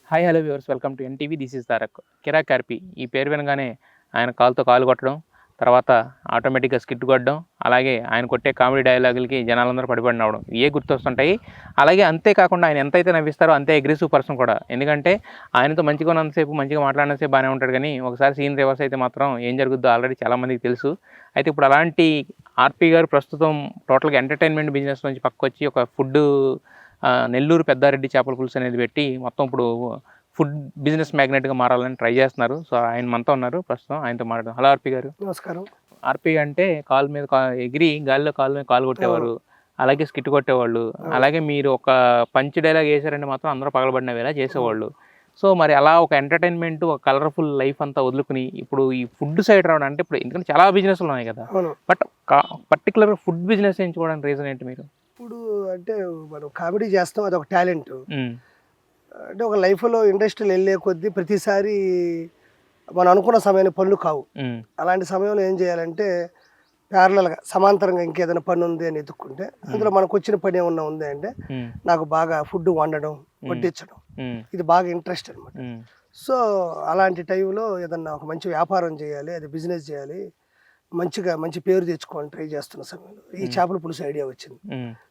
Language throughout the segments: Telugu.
Hi hello viewers, welcome to NTV. This is Tarak. Kiraak RP ఈ పేరు వినగానే ఆయన కాలుతో కాలు కొట్టడం, తర్వాత ఆటోమేటిక్గా స్కిట్ కొట్టడం, అలాగే ఆయన కొట్టే కామెడీ డైలాగులకి జనాలందరూ పడిపడినవడం ఇవే గుర్తొస్తుంటాయి. అలాగే అంతేకాకుండా ఆయన ఎంతైతే నవ్విస్తారో అంతే అగ్రెసివ్ పర్సన్ కూడా. ఎందుకంటే ఆయనతో మంచిగా ఉన్నంతసేపు, మంచిగా మాట్లాడినంతసేపు బాగానే ఉంటాడు, కానీ ఒకసారి సీన్ రివర్స్ అయితే మాత్రం ఏం జరుగుద్దో ఆల్రెడీ చాలామందికి తెలుసు. అయితే ఇప్పుడు అలాంటి ఆర్పి గారు ప్రస్తుతం టోటల్గా ఎంటర్టైన్మెంట్ బిజినెస్ నుంచి పక్కొచ్చి ఒక ఫుడ్ నెల్లూరు పెద్దారెడ్డి చేపల పులుసు అనేది పెట్టి మొత్తం ఇప్పుడు ఫుడ్ బిజినెస్ మ్యాగ్నెట్గా మారాలని ట్రై చేస్తున్నారు. సో ఆయన మనతో ఉన్నారు, ప్రస్తుతం ఆయనతో మాట్లాడదాం. హలో ఆర్పి గారు. నమస్కారం. ఆర్పి అంటే కాలు మీద ఎగిరి గాలిలో కాలు మీద కాలు కొట్టేవారు, అలాగే స్కిట్ కొట్టేవాళ్ళు, అలాగే మీరు ఒక పంచ్ డైలాగ్ వేసారంటే మాత్రం అందరూ పగలబడినవేలా చేసేవాళ్ళు. సో మరి అలా ఒక ఎంటర్టైన్మెంట్, ఒక కలర్ఫుల్ లైఫ్ అంతా వదులుకుని ఇప్పుడు ఈ ఫుడ్ సైడ్ రావడం అంటే ఇప్పుడు ఎందుకంటే చాలా బిజినెస్లు ఉన్నాయి కదా, బట్ పర్టికులర్ ఫుడ్ బిజినెస్ ఎంచుకోవడానికి రీజన్ ఏంటి మీరు? ఇప్పుడు అంటే మనం కామెడీ చేస్తాం, అదొక టాలెంట్. అంటే ఒక లైఫ్లో ఇండస్ట్రీలో వెళ్ళే కొద్దీ ప్రతిసారి మనం అనుకున్న సమయాన్ని పనులు కావు. అలాంటి సమయంలో ఏం చేయాలంటే ప్యారలల్గా సమాంతరంగా ఇంకేదైనా పని ఉంది అని ఎత్తుక్కుంటే అందులో మనకు వచ్చిన పని ఏమన్నా ఉంది అంటే నాకు బాగా ఫుడ్ వండడం, వడ్డించడం ఇది బాగా ఇంట్రెస్ట్ అనమాట. సో అలాంటి టైంలో ఏదన్నా ఒక మంచి వ్యాపారం చేయాలి, అది బిజినెస్ చేయాలి, మంచి పేరు తెచ్చుకోవాలని ట్రై చేస్తున్న సమయంలో ఈ చేపల పులుసు ఐడియా వచ్చింది.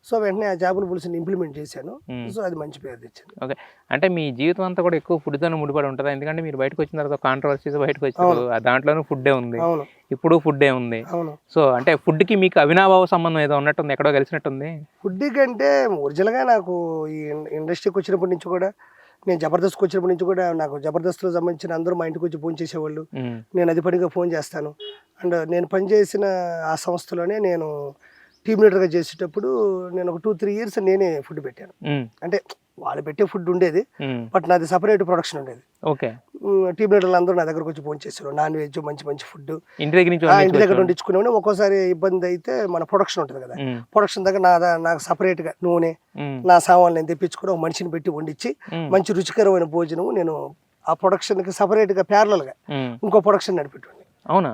సో వెంటనే ఆ చేపల పులుసుని ఇంప్లిమెంట్ చేశాను. సో అది మంచి పేరు తెచ్చింది. ఓకే, అంటే మీ జీవితం అంతా కూడా ఎక్కువ ఫుడ్తోనే ముడిపడి ఉంటుందా? ఎందుకంటే మీరు బయటకు వచ్చిన తర్వాత కాంట్రవర్సీస్ బయటకు వచ్చారు, దాంట్లోనూ ఫుడ్డే ఉంది, ఇప్పుడు ఫుడ్డే ఉంది. సో అంటే ఫుడ్కి మీకు అవినాభావ సంబంధం ఏదో ఉన్నట్టుంది, ఎక్కడో కలిసినట్టుంది. ఫుడ్ కంటే ఒరిజినల్గా నాకు ఈ ఇండస్ట్రీకి వచ్చినప్పటి నుంచి కూడా, నేను జబర్దస్త్కి వచ్చినప్పటి నుంచి కూడా నాకు జబర్దస్త్లో సంబంధించిన అందరూ మా ఇంటికి వచ్చి ఫోన్ చేసేవాళ్ళు. నేను అది పనిగా ఫోన్ చేస్తాను. అండ్ నేను పనిచేసిన ఆ సంస్థలోనే నేను టీమ్ లీడర్గా చేసేటప్పుడు నేను ఒక 2-3 ఇయర్స్ నేనే ఫుడ్ పెట్టాను. అంటే వాళ్ళు పెట్టే ఫుడ్ ఉండేది, బట్ నాది సపరేట్ ప్రొడక్షన్ ఉండేది. ఓకే, టీమ్ లీడర్లు అందరూ నా దగ్గరకు వచ్చి ఫోన్ చేశారు. నాన్ వెజ్ మంచి ఫుడ్ ఇంటి దగ్గర వండించుకునే. ఒక్కోసారి ఇబ్బంది అయితే మన ప్రొడక్షన్ ఉంటుంది కదా, ప్రొడక్షన్ దగ్గర నాకు సపరేట్గా నూనె, నా సామాన్లు నేను తెప్పించుకుని ఒక మనిషిని పెట్టి వండించి మంచి రుచికరమైన భోజనం నేను ఆ ప్రొడక్షన్కి సపరేట్గా ప్యారలల్గా ఇంకో ప్రొడక్షన్ నడిపెట్టాను. అవునా?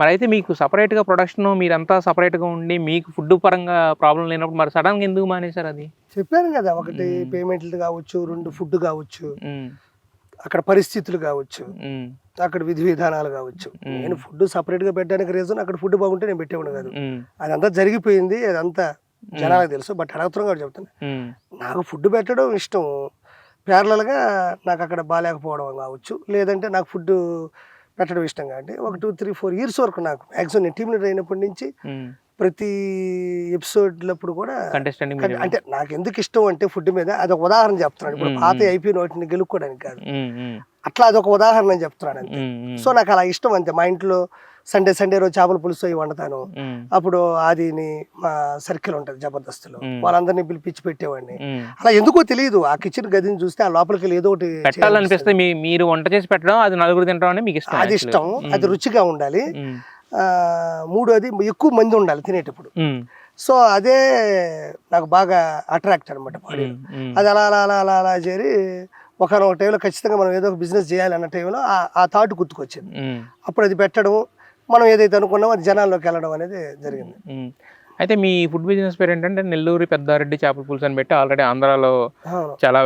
మరి అయితే మీకు సపరేట్గా ప్రొడక్షన్, మీరంతా సపరేట్గా ఉండి మీకు ఫుడ్ పరంగా ప్రాబ్లం లేనప్పుడు మరి సడన్గా ఎందుకు మానేశారు? అది చెప్పాను కదా, ఒకటి పేమెంట్లు కావచ్చు, 2 ఫుడ్ కావచ్చు, అక్కడ పరిస్థితులు కావచ్చు, అక్కడ విధి విధానాలు కావచ్చు. నేను ఫుడ్ సపరేట్గా పెట్టడానికి రీజన్ అక్కడ ఫుడ్ బాగుంటే నేను పెట్టేవాడు కాదు. అదంతా జరిగిపోయింది, అదంతా జనాలకు తెలుసు. బట్ అడగతున్నా కూడా చెప్తాను, నాకు ఫుడ్ పెట్టడం ఇష్టం, ప్యారలల్గా నాకు అక్కడ బాగాలేకపోవడం కావచ్చు, లేదంటే నాకు ఫుడ్ పెట్టడం ఇష్టం. కాబట్టి ఒక 2-3-4 ఇయర్స్ వరకు నాకు మ్యాక్సిమం నేను టీమ్ లీడర్ అయినప్పటి నుంచి ప్రతి ఎపిసోడ్లప్పుడు కూడా అంటే నాకు ఎందుకు ఇష్టం అంటే ఫుడ్ మీద అదొక ఉదాహరణ చెప్తున్నాను. ఇప్పుడు పాత అయిపోయిన వాటిని గెలుక్కోవడానికి కాదు, అట్లా అదొక ఉదాహరణ చెప్తున్నాను అంతే. సో నాకు అలా ఇష్టం అంతే. మా ఇంట్లో సండే రోజు చేపల పులుసు అవి వండుతాను. అప్పుడు ఆదిని మా సర్కిల్ ఉంటుంది జబర్దస్త్లో, వాళ్ళందరినీ పిలిపించి పెట్టేవాడిని. అలా ఎందుకో తెలియదు, ఆ కిచెన్ గదిని చూస్తే ఆ లోపలికి వెళ్ళి ఏదో ఒకటి పెట్టాలనిపిస్తే మీరు వంట చేసి పెట్టడం, అది నలుగురు తింటాం మీకు ఇష్టం, అది ఇష్టం, అది రుచిగా ఉండాలి. మూడోది ఎక్కువ మంది ఉండాలి తినేటప్పుడు. సో అదే నాకు బాగా అట్రాక్ట్ అనమాట బాడీ. అది అలా అలా అలా అలా అలా చేరి ఒకనొక టైంలో ఖచ్చితంగా మనం ఏదో ఒక బిజినెస్ చేయాలి అన్న టైంలో ఆ థాట్ గుర్తుకొచ్చింది. అప్పుడు అది పెట్టడం, మనం ఏదైతే అనుకున్నామో అది జనాల్లోకి వెళ్ళడం అనేది జరిగింది. అయితే మీ ఫుడ్ బిజినెస్ పేరు ఏంటంటే నెల్లూరు పెద్దారెడ్డి చేపల పులుసు అని పెట్టి ఆల్రెడీ ఆంధ్రాలో చాలా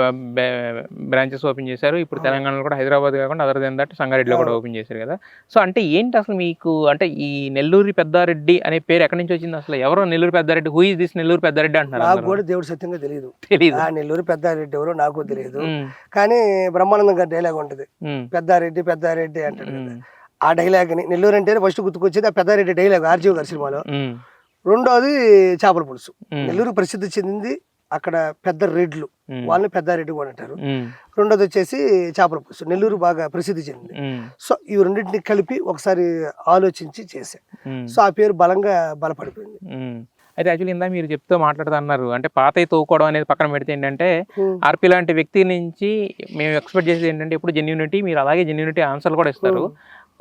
బ్రాంచెస్ ఓపెన్ చేశారు. ఇప్పుడు తెలంగాణలో కూడా, హైదరాబాద్ కాకుండా అదర్ దెన్ దట్ సంగారెడ్డిలో కూడా ఓపెన్ చేశారు కదా. సో అంటే ఏంటి అసలు మీకు, అంటే ఈ నెల్లూరు పెద్దారెడ్డి అనే పేరు ఎక్కడి నుంచి వచ్చింది అసలు? ఎవరో Nellore Peddareddy, who is this Nellore Peddareddy అంటున్నారు. నాకు కూడా దేవుడు సత్యంగా తెలియదు ఆ నెల్లూరు పెద్దారెడ్డి ఎవరో నాకు తెలియదు. కానీ బ్రహ్మానందం గారి డైలాగ్ ఉంటుంది, పెద్దారెడ్డి పెద్దారెడ్డి అంటాడు కదా. ఆ డైలాగ్ని నెల్లూరు అంటే ఫస్ట్ గుర్తుకొచ్చేది ఆ పెద్దారెడ్డి డైలాగ్ ఆర్జీవి గారి సినిమాలో. రెండోది చేపల పులుసు. నెల్లూరు ప్రసిద్ధి చెందింది అక్కడ పెద్ద రెడ్లు, వాళ్ళని పెద్దారెడ్డి కూడా అంటారు. రెండోది వచ్చేసి చేపల పులుసు, నెల్లూరు బాగా ప్రసిద్ధి చెందింది. సో ఈ రెండింటిని కలిపి ఒకసారి ఆలోచించి చేశా. సో ఆ పేరు బలంగా బలపడిపోయింది. అయితే యాక్చువల్లీ ఇందా మీరు చెప్తూ మాట్లాడుతూ అన్నారు, అంటే పాతయి తోకోవడం అనేది పక్కన పెడితే ఏంటంటే ఆర్పి లాంటి వ్యక్తి నుంచి మేము ఎక్స్పెక్ట్ చేసేది ఏంటంటే ఇప్పుడు జెన్యూనిటీ, మీరు అలాగే జెన్యూనిటీ ఆన్సర్లు కూడా ఇస్తారు.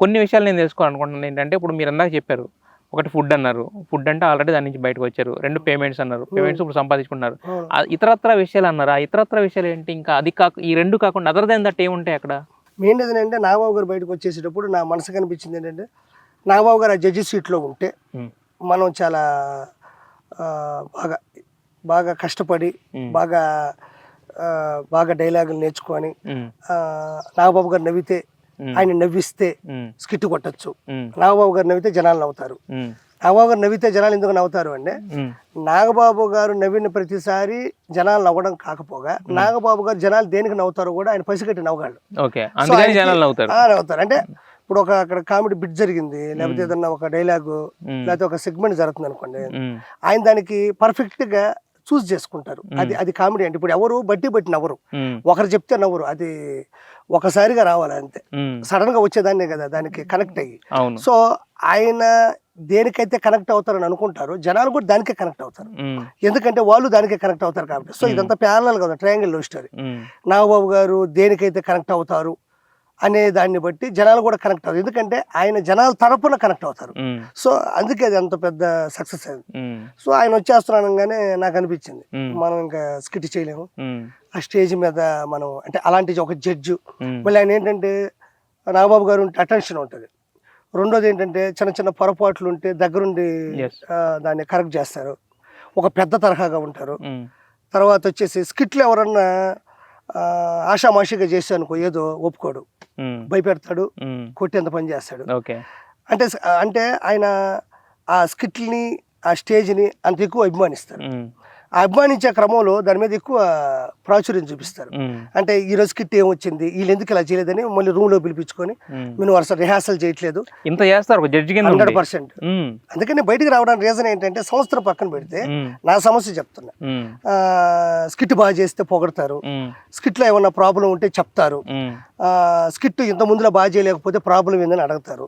కొన్ని విషయాలు నేను తెలుసుకోవాలనుకుంటున్నాను ఏంటంటే, ఇప్పుడు మీరు ఇందాక చెప్పారు, ఒకటి ఫుడ్ అన్నారు, ఫుడ్ అంటే ఆల్రెడీ దాని నుంచి బయటకు వచ్చారు. 2 పేమెంట్స్ అన్నారు, పేమెంట్స్ ఇప్పుడు సంపాదించుకున్నారు. ఇతరత్ర విషయాలు అన్నారు, ఆ ఇతరత్ర విషయాలు ఏంటి? ఇంకా అది ఈ 2 కాకుండా అదర్ దెన్ దట్ ఏముంటాయి అక్కడ? మెయిన్ ఏంటంటే నాగబాబు గారు బయటకు వచ్చేసేటప్పుడు నా మనసు కనిపించింది ఏంటంటే, నాగబాబు గారు ఆ జడ్జి సీట్లో ఉంటే మనం చాలా బాగా కష్టపడి బాగా బాగా డైలాగులు నేర్చుకొని నాగబాబు గారు నవ్వితే ఆయన నవ్విస్తే స్కిట్ కొట్టచ్చు, నాగబాబు గారు నవ్వితే జనాలు నవ్వుతారు. నాగబాబు గారు నవ్వితే జనాలు ఎందుకు నవ్వుతారు అంటే నాగబాబు గారు నవ్విన ప్రతిసారి జనాలు నవ్వడం కాకపోగా నాగబాబు గారు జనాలు దేనికి నవ్వుతారో కూడా ఆయన పసిగట్టి నవ్వగలడు. నవ్వుతారు అంటే ఇప్పుడు అక్కడ కామెడీ బిట్ జరిగింది, లేకపోతే ఏదన్నా ఒక డైలాగు లేకపోతే ఒక సెగ్మెంట్ జరుగుతుంది అనుకోండి, ఆయన దానికి పర్ఫెక్ట్ గా చూస్ చేసుకుంటారు. అది కామెడీ అంటే ఇప్పుడు ఎవరు బట్టి నవ్వరు, ఒకరు చెప్తే నవ్వరు, అది ఒకసారిగా రావాలి అంతే, సడన్ గా వచ్చేదాన్నే కదా దానికి కనెక్ట్ అయ్యి. సో ఆయన దేనికైతే కనెక్ట్ అవుతారని అనుకుంటారు జనాలు కూడా దానికే కనెక్ట్ అవుతారు, ఎందుకంటే వాళ్ళు దానికే కనెక్ట్ అవుతారు కాబట్టి. సో ఇదంతా ప్యారలల్ కదా, ట్రయాంగిల్ లవ్ స్టోరీ. నాగబాబు గారు దేనికైతే కనెక్ట్ అవుతారు అనే దాన్ని బట్టి జనాలు కూడా కనెక్ట్ అవుతారు, ఎందుకంటే ఆయన జనాల తరపున కనెక్ట్ అవుతారు. సో అందుకే అది అంత పెద్ద సక్సెస్ అయింది. సో ఆయన వచ్చేస్తున్నానగానే నాకు అనిపించింది మనం ఇంకా స్కిట్ చేయలేము, ఆ స్టేజ్ మీద మనం అంటే అలాంటి ఒక జడ్జు, మళ్ళీ ఆయన ఏంటంటే నాగబాబు గారు ఉంటే అటెన్షన్ ఉంటుంది, రెండోది ఏంటంటే చిన్న చిన్న పొరపాట్లు ఉంటే దగ్గరుండి దాన్ని కరెక్ట్ చేస్తారు, ఒక పెద్ద తరహాగా ఉంటారు. తర్వాత వచ్చేసి స్కిట్లు ఎవరన్నా ఆషామాషిగా చేస్తే అనుకో ఏదో ఒప్పుకోడు, భయపెడతాడు, కొట్టేంత పని చేస్తాడు. అంటే అంటే ఆయన ఆ స్కిట్ని ఆ స్టేజ్ని అంత ఎక్కువ అభిమానిస్తారు. ఆ అభిమానించే క్రమంలో దాని మీద ఎక్కువ ప్రాచుర్యం చూపిస్తారు. అంటే ఈ రోజు స్కిట్ ఏమొచ్చింది, వీళ్ళు ఎందుకు ఇలా చేయలేదని మళ్ళీ రూమ్ లో పిలిపించుకొని మేము వరుస రిహార్సల్ చేయట్లేదు ఇంత చేస్తారు 100%. అందుకని బయటికి రావడానికి రీజన్ ఏంటంటే సంస్థలు పక్కన పెడితే నా సమస్య చెప్తున్నా, స్కిట్ బాగా చేస్తే పొగడతారు, స్కిట్ లో ఏమన్నా ప్రాబ్లం ఉంటే చెప్తారు, స్కిట్ ఇంత ముందులో బాగా చేయలేకపోతే ప్రాబ్లం ఏందని అడుగుతారు.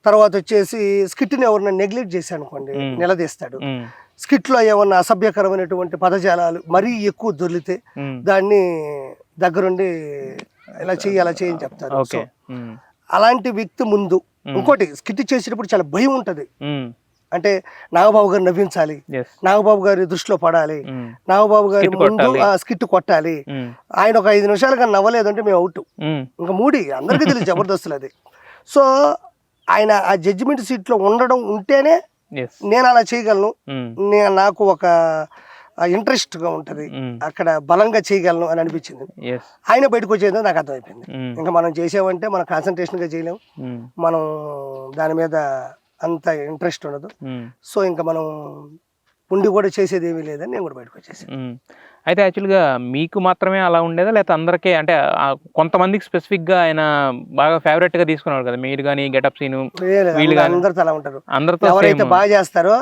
తర్వాత వచ్చేసి స్కిట్ని ఎవరన్నా నెగ్లెక్ట్ చేశాను అనుకోండి నిలదీస్తాడు. స్కిట్ లో ఏమన్నా అసభ్యకరమైనటువంటి పదజాలాలు మరీ ఎక్కువ దొరికితే దాన్ని దగ్గరుండి ఇలా చెయ్యి అలా చేయని చెప్తారు. అలాంటి వ్యక్తి ముందు ఇంకోటి స్కిట్ చేసేటప్పుడు చాలా భయం ఉంటది, అంటే నాగబాబు గారు నవ్వించాలి, నాగబాబు గారి దృష్టిలో పడాలి, నాగబాబు గారి ముందు స్కిట్ కొట్టాలి. ఆయన ఒక 5 నిమిషాలు కానీ నవ్వలేదంటే మేము అవుట్, ఇంకా మూడి అందరికీ తెలియదు జబర్దస్తులు అది. సో ఆయన ఆ జడ్జిమెంట్ సీట్ లో ఉండడం ఉంటేనే నేను అలా చేయగలను, నాకు ఒక ఇంట్రెస్ట్ గా ఉంటది, అక్కడ బలంగా చేయగలను అని అనిపించింది. ఆయన బయటకు వచ్చేది నాకు అర్థమైపోయింది, ఇంకా మనం చేసామంటే మనం కాన్సన్ట్రేషన్ గా చేయలేము, మనం దాని మీద అంత ఇంట్రెస్ట్ ఉండదు. సో ఇంకా మనం ఉండి కూడా చేసేది ఏమీ లేదని నేను కూడా బయటకు వచ్చేసాను. అయితే యాక్చువల్గా మీకు మాత్రమే అలా ఉండేదా లేకపోతే అందరికీ, అంటే కొంతమందికి స్పెసిఫిక్గా ఆయన బాగా ఫేవరెట్గా తీసుకున్నారు కదా మీరు కానీ గెటప్ సీను అందరితో అలా ఉంటారు, అందరితో ఎవరైతే బాగా చేస్తారో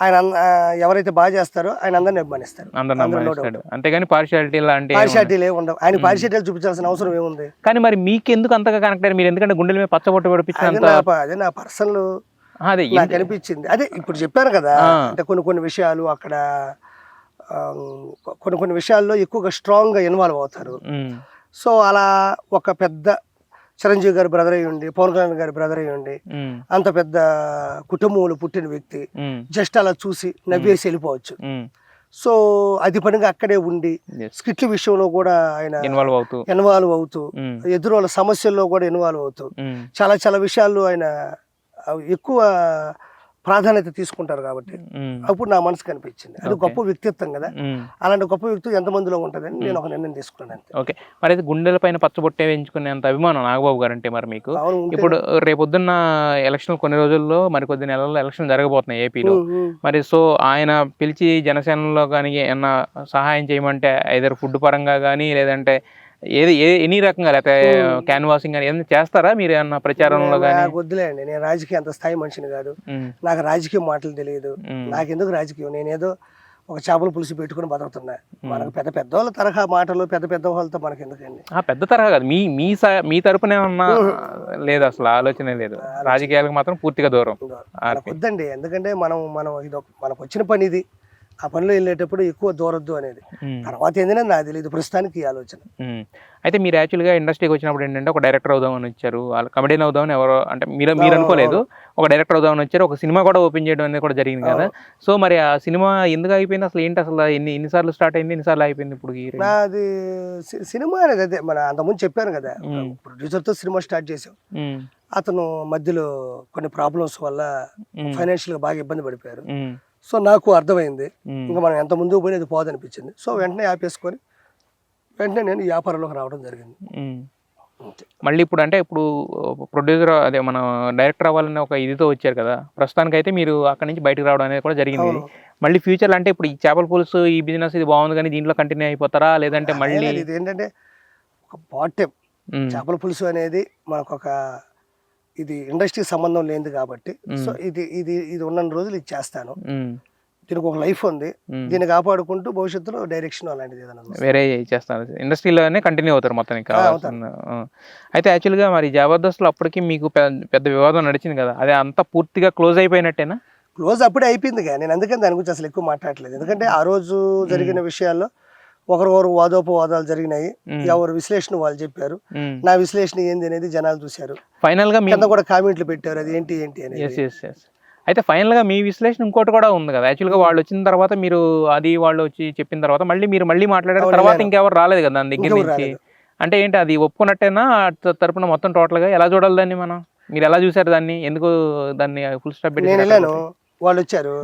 ఆయన అందరిని అభిమానిస్తారు, అంతేగాని పార్షియాలిటీ పార్షియాలిటీ ఉండవు, ఆయన పార్షియాలిటీ చూపించాల్సిన అవసరం ఏముంది. కానీ మరి మీకు ఎందుకు అంతగా కనెక్ట్ అయ్యారు మీరు, ఎందుకంటే గుండెల మీద పచ్చబొట్టు పడిపించిన అదే నా పర్సనల్ నాకు అనిపించింది. అదే ఇప్పుడు చెప్పాను కదా, అంటే కొన్ని విషయాలు అక్కడ కొన్ని విషయాల్లో ఎక్కువగా స్ట్రాంగ్ గా ఇన్వాల్వ్ అవుతారు. సో అలా ఒక పెద్ద చిరంజీవి గారి బ్రదర్ అయ్యి ఉండి, పవన్ కళ్యాణ్ గారి బ్రదర్ అయ్యి ఉండి, అంత పెద్ద కుటుంబంలో పుట్టిన వ్యక్తి జస్ట్ అలా చూసి నవ్వేసి వెళ్ళిపోవచ్చు. సో అది పనిగా అక్కడే ఉండి స్కిట్ల విషయంలో కూడా ఆయన ఇన్వాల్వ్ అవుతూ ఎదురు వాళ్ళ సమస్యల్లో కూడా ఇన్వాల్వ్ అవుతూ చాలా విషయాల్లో ఆయన ఎక్కువ ప్రాధాన్యత తీసుకుంటారు కాబట్టి అప్పుడు నా మనసు కనిపించింది అది గొప్ప వ్యక్తిత్వం కదా, అలాంటి గొప్ప వ్యక్తి ఎంతమందిలో ఉంటుందని నేను ఒక నిర్ణయం తీసుకున్నాను. ఓకే, మరి అయితే గుండెల పైన పచ్చబొట్టే వేయించుకునేంత అభిమానం నాగబాబు గారు అంటే మరి మీకు. ఇప్పుడు రేపొద్దున్న ఎలక్షన్ కొన్ని రోజుల్లో మరి కొద్ది నెలల్లో ఎలక్షన్ జరగబోతున్నాయి ఏపీలో, మరి సో ఆయన పిలిచి జనసేనలో కానీ ఏమన్నా సహాయం చేయమంటే ఐదర్ ఫుడ్ పరంగా కానీ లేదంటే ఎనీ రకంగా లేకపోతే క్యాన్వాసింగ్ కానీ ఏదైనా చేస్తారా మీరు ఏమన్నా ప్రచారంలో కానీ? వద్దులేండి, నేను రాజకీయ అంత స్థాయి మనిషిని కాదు, నాకు రాజకీయ మాటలు తెలియదు, నాకెందుకు రాజకీయం, నేనేదో ఒక చేపల పులుసు పెట్టుకుని బతుకుతున్నా, మనకు పెద్ద వాళ్ళ తరహా మాటలు పెద్ద వాళ్ళతో మనకి ఎందుకండి. పెద్ద తరహా కాదు, మీ తరపున ఏమన్నా లేదు, అసలు ఆలోచనే లేదు, రాజకీయాలకు మాత్రం పూర్తిగా దూరం వద్దండి. ఎందుకంటే మనకు వచ్చిన పని ఇది, ఆ పనిలో వెళ్ళేటప్పుడు ఎక్కువ దూరద్దు అనేది, తర్వాత ఏంటనే నాకు తెలియదు ప్రస్తుతానికి ఈ ఆలోచన. అయితే మీరు యాక్చువల్గా ఇండస్ట్రీకి వచ్చినప్పుడు ఏంటంటే ఒక డైరెక్టర్ అవుదామని వచ్చారు, కమెడియన్ అవుదామని ఎవరో అంటే మీరు అనుకోలేదు, ఒక డైరెక్టర్ అవుదామని వచ్చారు, ఒక సినిమా కూడా ఓపెన్ చేయడం అనేది కూడా జరిగింది కదా. సో మరి ఆ సినిమా ఎందుకు అయిపోయింది అసలు, ఏంటి అసలు ఎన్నిసార్లు స్టార్ట్ అయింది, ఎన్నిసార్లు అయిపోయింది? ఇప్పుడు అది సినిమా అనేది అదే మన అంతకుముందు చెప్పాను కదా, ప్రొడ్యూసర్తో సినిమా స్టార్ట్ చేసాం, అతను మధ్యలో కొన్ని ప్రాబ్లమ్స్ వల్ల ఫైనాన్షియల్గా బాగా ఇబ్బంది పడిపోయారు. సో నాకు అర్థమైంది ఇంకా మనం ఎంత ముందుకు పోయినా ఇది పోదనిపించింది. సో వెంటనే ఆపేసుకొని వెంటనే నేను వ్యాపారంలోకి రావడం జరిగింది. అంతే. మళ్ళీ ఇప్పుడు అంటే ఇప్పుడు ప్రొడ్యూసర్ అదే మన డైరెక్టర్ అవ్వాలనే ఒక ఇదితో వచ్చారు కదా, ప్రస్తుతానికైతే మీరు అక్కడి నుంచి బయటకు రావడం అనేది కూడా జరిగింది. అవును. మళ్ళీ ఫ్యూచర్లో అంటే ఇప్పుడు ఈ చేపల పులుసు ఈ బిజినెస్ ఇది బాగుంది కానీ దీంట్లో కంటిన్యూ అయిపోతారా, లేదంటే మళ్ళీ ఇది ఏంటంటే ఒక పార్ట్ టైం చేపల పులుసు అనేది మనకు ఒక ఇది ఇండస్ట్రీకి సంబంధం లేనిది కాబట్టి, సో ఇది ఇది ఇది ఉన్న రోజులు ఇది చేస్తాను. దీనికి ఒక లైఫ్ ఉంది, దీన్ని కాపాడుకుంటూ భవిష్యత్తులో డైరెక్షన్ అలాంటిది ఏదైనా వేరే చేస్తాను, ఇండస్ట్రీలోనే కంటిన్యూ అవుతారు మొత్తానికి కావాల్సిన. అయితే యాక్చువల్గా మరి జబర్దస్త్లో అప్పటికి మీకు పెద్ద వివాదం నడిచింది కదా, అది అంతా పూర్తిగా క్లోజ్ అయిపోయినట్టేనా? క్లోజ్ అప్పుడే అయిపోయింది కానీ నేను అందుకని దాని గురించి అసలు ఎక్కువ మాట్లాడలేదు. ఎందుకంటే ఆ రోజు జరిగిన విషయాల్లో ఒకరికొకరు వాదోపవాదాలు జరిగినాయి, ఎవరు విశ్లేషణ వాళ్ళు చెప్పారు, నా విశ్లేషణ ఏంది అనేది జనాలు చూశారు. ఫైనల్ గా కింద కూడా కామెంట్లు పెట్టారు, అది ఏంటి ఏంటి అనేది. అయితే ఫైనల్ గా మీ విశ్లేషణ ఇంకోటి కూడా ఉంది కదా, యాక్చువల్గా వాళ్ళు వచ్చిన తర్వాత మీరు అది వాళ్ళు వచ్చి చెప్పిన తర్వాత మళ్ళీ మీరు మళ్ళీ మాట్లాడారు, తర్వాత ఇంకెవరు రాలేదు కదా దాని దగ్గర నుంచి. అంటే ఏంటి అది ఒప్పుకున్నట్టేనా తరపున మొత్తం టోటల్ గా ఎలా చూడాలి దాన్ని మనం? మీరు ఎలా చూసారు దాన్ని, ఎందుకు దాన్ని ఫుల్ స్టాప్ పెట్టి? నేను వెళ్ళాను, వాళ్ళు వచ్చారు,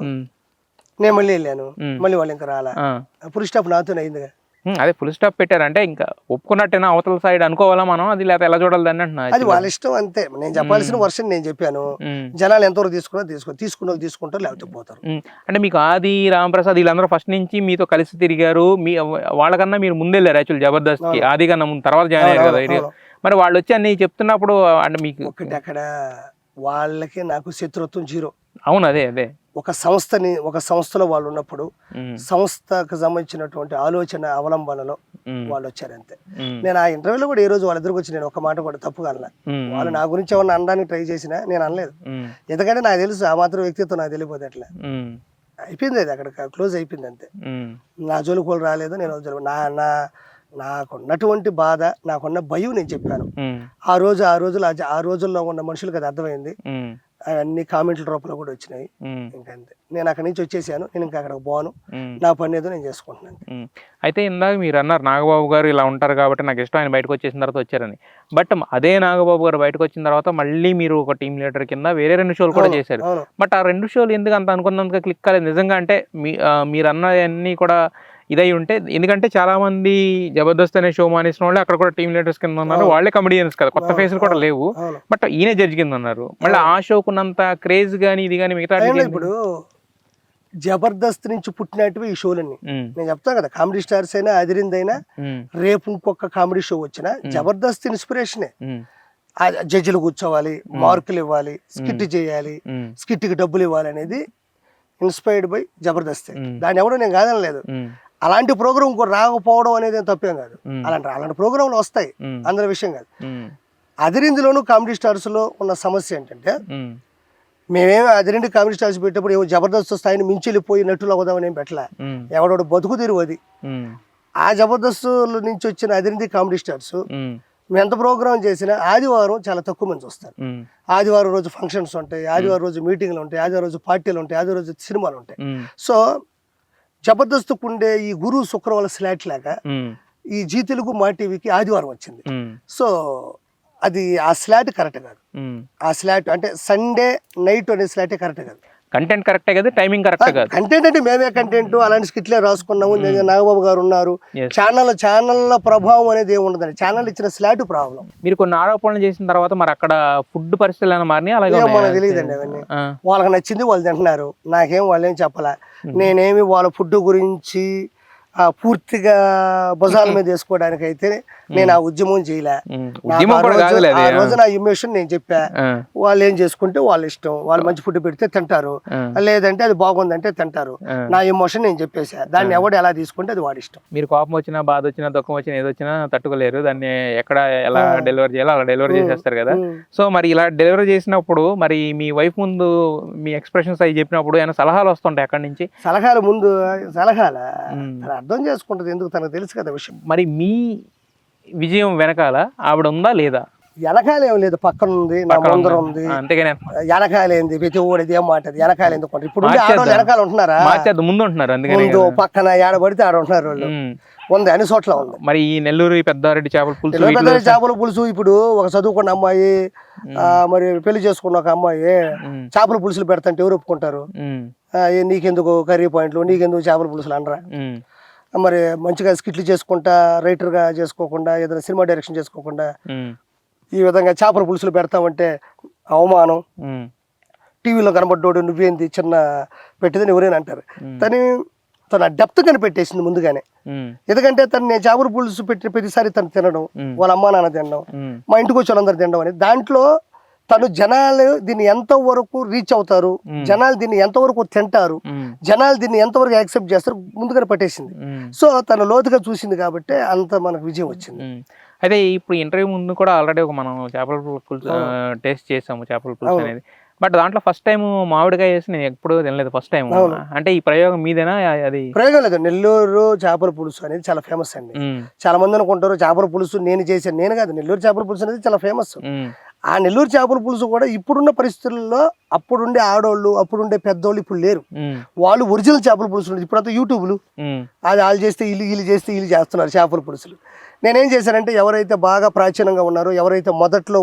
నేను మళ్ళీ వెళ్ళాను, మళ్ళీ వాళ్ళు ఇంకా రాలా, ఫుల్ స్టాప్ నాతోనే అయిందిగా. అదే ఫుల్ స్టాప్ పెట్టారంటే ఇంకా ఒప్పుకున్నట్టేనా అవతల సైడ్ అనుకోవాలా మనం, అది లేకపోతే ఎలా చూడాలి దాన్ని అంటున్నా? అది వాళ్ళ ఇష్టం అంతే. నేను చెప్పాల్సిన వర్షన్ నేను చెప్పాను, జనాలు ఎంతవరకు తీసుకున్నా తీసుకుంటారు, లేకపోతే పోతారు. అంటే మీకు ఆది రామప్రసాద్ వీళ్ళందరూ ఫస్ట్ నుంచి మీతో కలిసి తిరిగారు, మీ వాళ్ళకన్నా మీరు ముందెళ్ళారు యాక్చువల్ జబర్దస్త్కి, ఆది కన్నా ముందు తర్వాత జాయిన్ అయ్యారు కదా. మరి వాళ్ళు వచ్చి అన్ని చెప్తున్నప్పుడు అంటే మీకు ఒకటి అక్కడ వాళ్ళకి నాకు శత్రుత్వం జీరో. అవును, అదే అదే ఒక సంస్థలో వాళ్ళు ఉన్నప్పుడు సంస్థకు సంబంధించినటువంటి ఆలోచన అవలంబనలో వాళ్ళు వచ్చారంతే. నేను ఆ ఇంటర్వ్యూలో కూడా ఈ రోజు వాళ్ళ ఎదురుకు వచ్చి నేను ఒక మాట కూడా తప్పుగా అనలే. వాళ్ళు నా గురించి ఏమన్నా అనడానికి ట్రై చేసినా నేను అనలేదు, ఎందుకంటే నాకు తెలుసు ఆ మాత్రం వ్యక్తిత్వం నాకు తెలియపోతే అట్లా అయిపోయింది, అది అక్కడ క్లోజ్ అయిపోయింది అంతే. నా జోలికి వాళ్ళు రాలేదు, నేను నాకున్నటువంటి బాధ, నాకున్న భయం నేను చెప్పాను. ఆ రోజుల్లో ఉన్న మనుషులకు అది అర్థమైంది, అన్ని కామెంట్ల రూపంలో కూడా వచ్చినాయి. ఇంకంతే, నేను అక్కడి నుంచి వచ్చేసాను, నేను ఇంకా అక్కడికి పోను, నా పని ఏదో నేను చేసుకుంటున్నాను. అయితే ఇందాక మీరు అన్నారు నాగబాబు గారు ఇలా ఉంటారు కాబట్టి నాకు ఇష్టం, ఆయన బయటకు వచ్చేసిన తర్వాత వచ్చారని. బట్ అదే నాగబాబు గారు బయటకు వచ్చిన తర్వాత మళ్ళీ మీరు ఒక టీమ్ లీడర్ కింద వేరే 2 షోలు కూడా చేశారు. బట్ ఆ 2 షోలు ఎందుకు అంత అనుకున్నందుకు క్లిక్ కాలేదు నిజంగా? అంటే మీరు అన్నీ కూడా ఇదై ఉంటే, ఎందుకంటే చాలా మంది జబర్దస్త్ అనే షో మానేసిన వాళ్ళు అక్కడ కూడా టీమ్ లీడర్స్ కింద ఉన్నారు, వాళ్ళే కమెడియన్స్ కదా, కొత్త ఫేస్లు కూడా లేవు, బట్ ఈయన జడ్జి కింద ఉన్నారు. మళ్ళీ ఆ షోకున్నంత క్రేజ్ కానీ ఇది కానీ మిగతా ఇప్పుడు జబర్దస్త్ నుంచి పుట్టినట్టు ఈ షోలన్నీ నేను చెప్తాను కదా, కామెడీ స్టార్స్ అయినా అదిరింద్ అయినా రేపు ఇంకొక కామెడీ షో వచ్చినా జబర్దస్త్ ఇన్స్పిరేషనే. జడ్జిలు కూర్చోవాలి, మార్కులు ఇవ్వాలి, స్కిట్ చేయాలి, స్కిట్కి డబ్బులు ఇవ్వాలి అనేది ఇన్స్పైర్డ్ బై జబర్దస్త్. దాన్ని ఎవడో నేను కాదనలేదు. అలాంటి ప్రోగ్రామ్ ఇంకోటి రాకపోవడం అనేది తప్పేం కాదు, అలాంటి ప్రోగ్రాంలు వస్తాయి, అందరి విషయం కాదు. అదిరిందులోను కామెడీ స్టార్స్ లో ఉన్న సమస్య ఏంటంటే, మేమేమి అదిరిండి కామెడీ స్టార్స్ పెట్టేప్పుడు ఏమో జబర్దస్త్ స్థాయిని మించి వెళ్ళిపోయి నటులు అవుదామని ఏం పెట్టలే, ఎవడోడు బతుకు తెరువు అది. ఆ జబర్దస్త్ నుంచి వచ్చిన అదిరింది కామెడీ స్టార్స్ మేము ఎంత ప్రోగ్రామ్ చేసినా ఆదివారం చాలా తక్కువ మంది వస్తారు. ఆదివారం రోజు ఫంక్షన్స్ ఉంటాయి, ఆదివారం రోజు మీటింగ్లు ఉంటాయి, ఆదివారం రోజు పార్టీలు ఉంటాయి, ఆదివారం రోజు సినిమాలు ఉంటాయి. సో జబర్దస్త్ ఉండే ఈ గురు శుక్రవారం స్లాట్ లాగా ఈ జీ తెలుగు మా టీవీకి ఆదివారం వచ్చింది. సో అది ఆ స్లాట్ కరెక్ట్ కాదు. ఆ స్లాట్ అంటే సండే నైట్ అనే స్లాటే కరెక్ట్ కాదు. కంటెంట్ కరెక్టే కదా, టైమింగ్ కరెక్ట్ కాదు. కంటెంట్ అంటే మేమే కంటెంట్ అలాంటి స్కిట్లే రాసుకున్నాము. నాగబాబు గారు ఉన్నారు, ఛానల్ ప్రభావం అనేది ఏమి ఉండదండి, ఛానల్ ఇచ్చిన స్లాట్ ప్రాబ్లం. మీరు కొన్ని ఆరోపణలు చేసిన తర్వాత మరి అక్కడ ఫుడ్ పరిస్థితులు మారినాయి, అలాగే మనకు తెలియదండి అవన్నీ. వాళ్ళకి నచ్చింది వాళ్ళు తింటున్నారు, నాకేం వాళ్ళేం చెప్పాలా. నేనేమి వాళ్ళ ఫుడ్ గురించి పూర్తిగా భుజాల మీద వేసుకోవడానికి అయితే నేను ఆ ఉద్యమం చేయలే. ఆ రోజు నా ఇమోషన్ నేను చెప్పా, వాళ్ళు ఏం చేసుకుంటే వాళ్ళ ఇష్టం, వాళ్ళు మంచి ఫుడ్ పెడితే తింటారు, లేదంటే అది బాగుందంటే తింటారు. నా ఇమోషన్ నేను చెప్పేసా, దాన్ని ఎవడు ఎలా తీసుకుంటే అది వాడి ఇష్టం. మీరు కోపం వచ్చినా, బాధ వచ్చినా, దుఃఖం వచ్చినా, ఏదొచ్చినా తట్టుకోలేరు, దాన్ని ఎక్కడ ఎలా డెలివరీ చేయాలో అలా డెలివరీ చేసేస్తారు కదా. సో మరి ఇలా డెలివరీ చేసినప్పుడు మరి మీ వైఫ్ ముందు మీ ఎక్స్ప్రెషన్స్ అవి చెప్పినప్పుడు ఏమైనా సలహాలు వస్తుంటాయి అక్కడి నుంచి? సలహాలు ముందు అర్థం చేసుకుంటది, ఎందుకు తనకు తెలుసు కదా విషయం. మరి మీ విజయం వెనకాల ఆవిడ ఉందా లేదా? వెనకాల ఏం లేదు, పక్కన ఉంది, నా ముందర ఉంది. అంతేగానే వెనకాల ఏంది ప్రతి ఓడిది ఏం మాట, వెనకాల ఎందుకు? ఇప్పుడు వెనకాల ఉంటున్నారా, ముందు ఉంటున్నారు, ముందు పక్కన ఏడబడితే ఆడ ఉంటున్నారు వాళ్ళు. ఉంది అన్ని చోట్ల ఉంది. మరి ఈ నెల్లూరు పెద్దారెడ్డి చేపల పులుసు, పెద్దారెడ్డి చేపల పులుసు ఇప్పుడు ఒక చదువుకున్న అమ్మాయి మరి పెళ్లి చేసుకున్న ఒక అమ్మాయి చేపల పులుసులు పెడతాంటే ఎవరు ఒప్పుకుంటారు? నీకెందుకు కర్రీ పాయింట్లు, నీకెందుకు చేపల పులుసులు అనరా? మరి మంచిగా స్కిట్లు చేసుకుంటా రైటర్గా చేసుకోకుండా ఏదైనా సినిమా డైరెక్షన్ చేసుకోకుండా ఈ విధంగా చేపల పులుసులు పెడతామంటే అవమానం, టీవీలో కనబడ్డోడు నువ్వేంది చిన్న పెట్టిదని ఎవరైనా అంటారు. తన డెప్త్ కనిపెట్టేసింది ముందుగానే. ఎందుకంటే నేను చేపల పులుసు పెట్టిన ప్రతిసారి తను తినడం, వాళ్ళ అమ్మా నాన్న తినడం, మా ఇంటికి వచ్చి వాళ్ళందరూ తినడం అని దాంట్లో తను జనాలు దీన్ని ఎంతవరకు రీచ్ అవుతారు, జనాలు దీన్ని ఎంతవరకు తింటారు, జనాలు దీన్ని ఎంతవరకు యాక్సెప్ట్ చేస్తారు ముందుగానే పట్టేసింది. సో తను లోతుగా చూసింది కాబట్టి అంత మనకు విజయం వచ్చింది. అయితే ఇప్పుడు ఇంటర్వ్యూ ముందు కూడా ఆల్రెడీ మనం చేపల పులుసు టేస్ట్ చేసాము, చేపల పులుసు అనేది. బట్ దాంట్లో ఫస్ట్ టైం మామిడికాయ వేసి నేను ఎప్పుడు తినలేదు, ఫస్ట్ టైం. అంటే ఈ ప్రయోగం మీదేనా? అది ప్రయోగం లేదు. నెల్లూరు చేపల పులుసు అనేది చాలా ఫేమస్ అండి. చాలా మంది అనుకుంటారు చేపల పులుసు నేను చేశాను. నేను కాదు, నెల్లూరు చేపల పులుసు అనేది చాలా ఫేమస్. ఆ నెల్లూరు చేపల పులుసు కూడా ఇప్పుడున్న పరిస్థితుల్లో అప్పుడుండే ఆడోళ్ళు, అప్పుడుండే పెద్దోళ్ళు ఇప్పుడు లేరు. వాళ్ళు ఒరిజినల్ చేపల పులుసు ఉండేది. ఇప్పుడంతా యూట్యూబ్లు, అది వాళ్ళు చేస్తే వీళ్ళు చేస్తే వీళ్ళు చేస్తున్నారు చేపల పులుసులు. నేనేం చేశానంటే ఎవరైతే బాగా ప్రాచీనంగా ఉన్నారో, ఎవరైతే మొదట్లో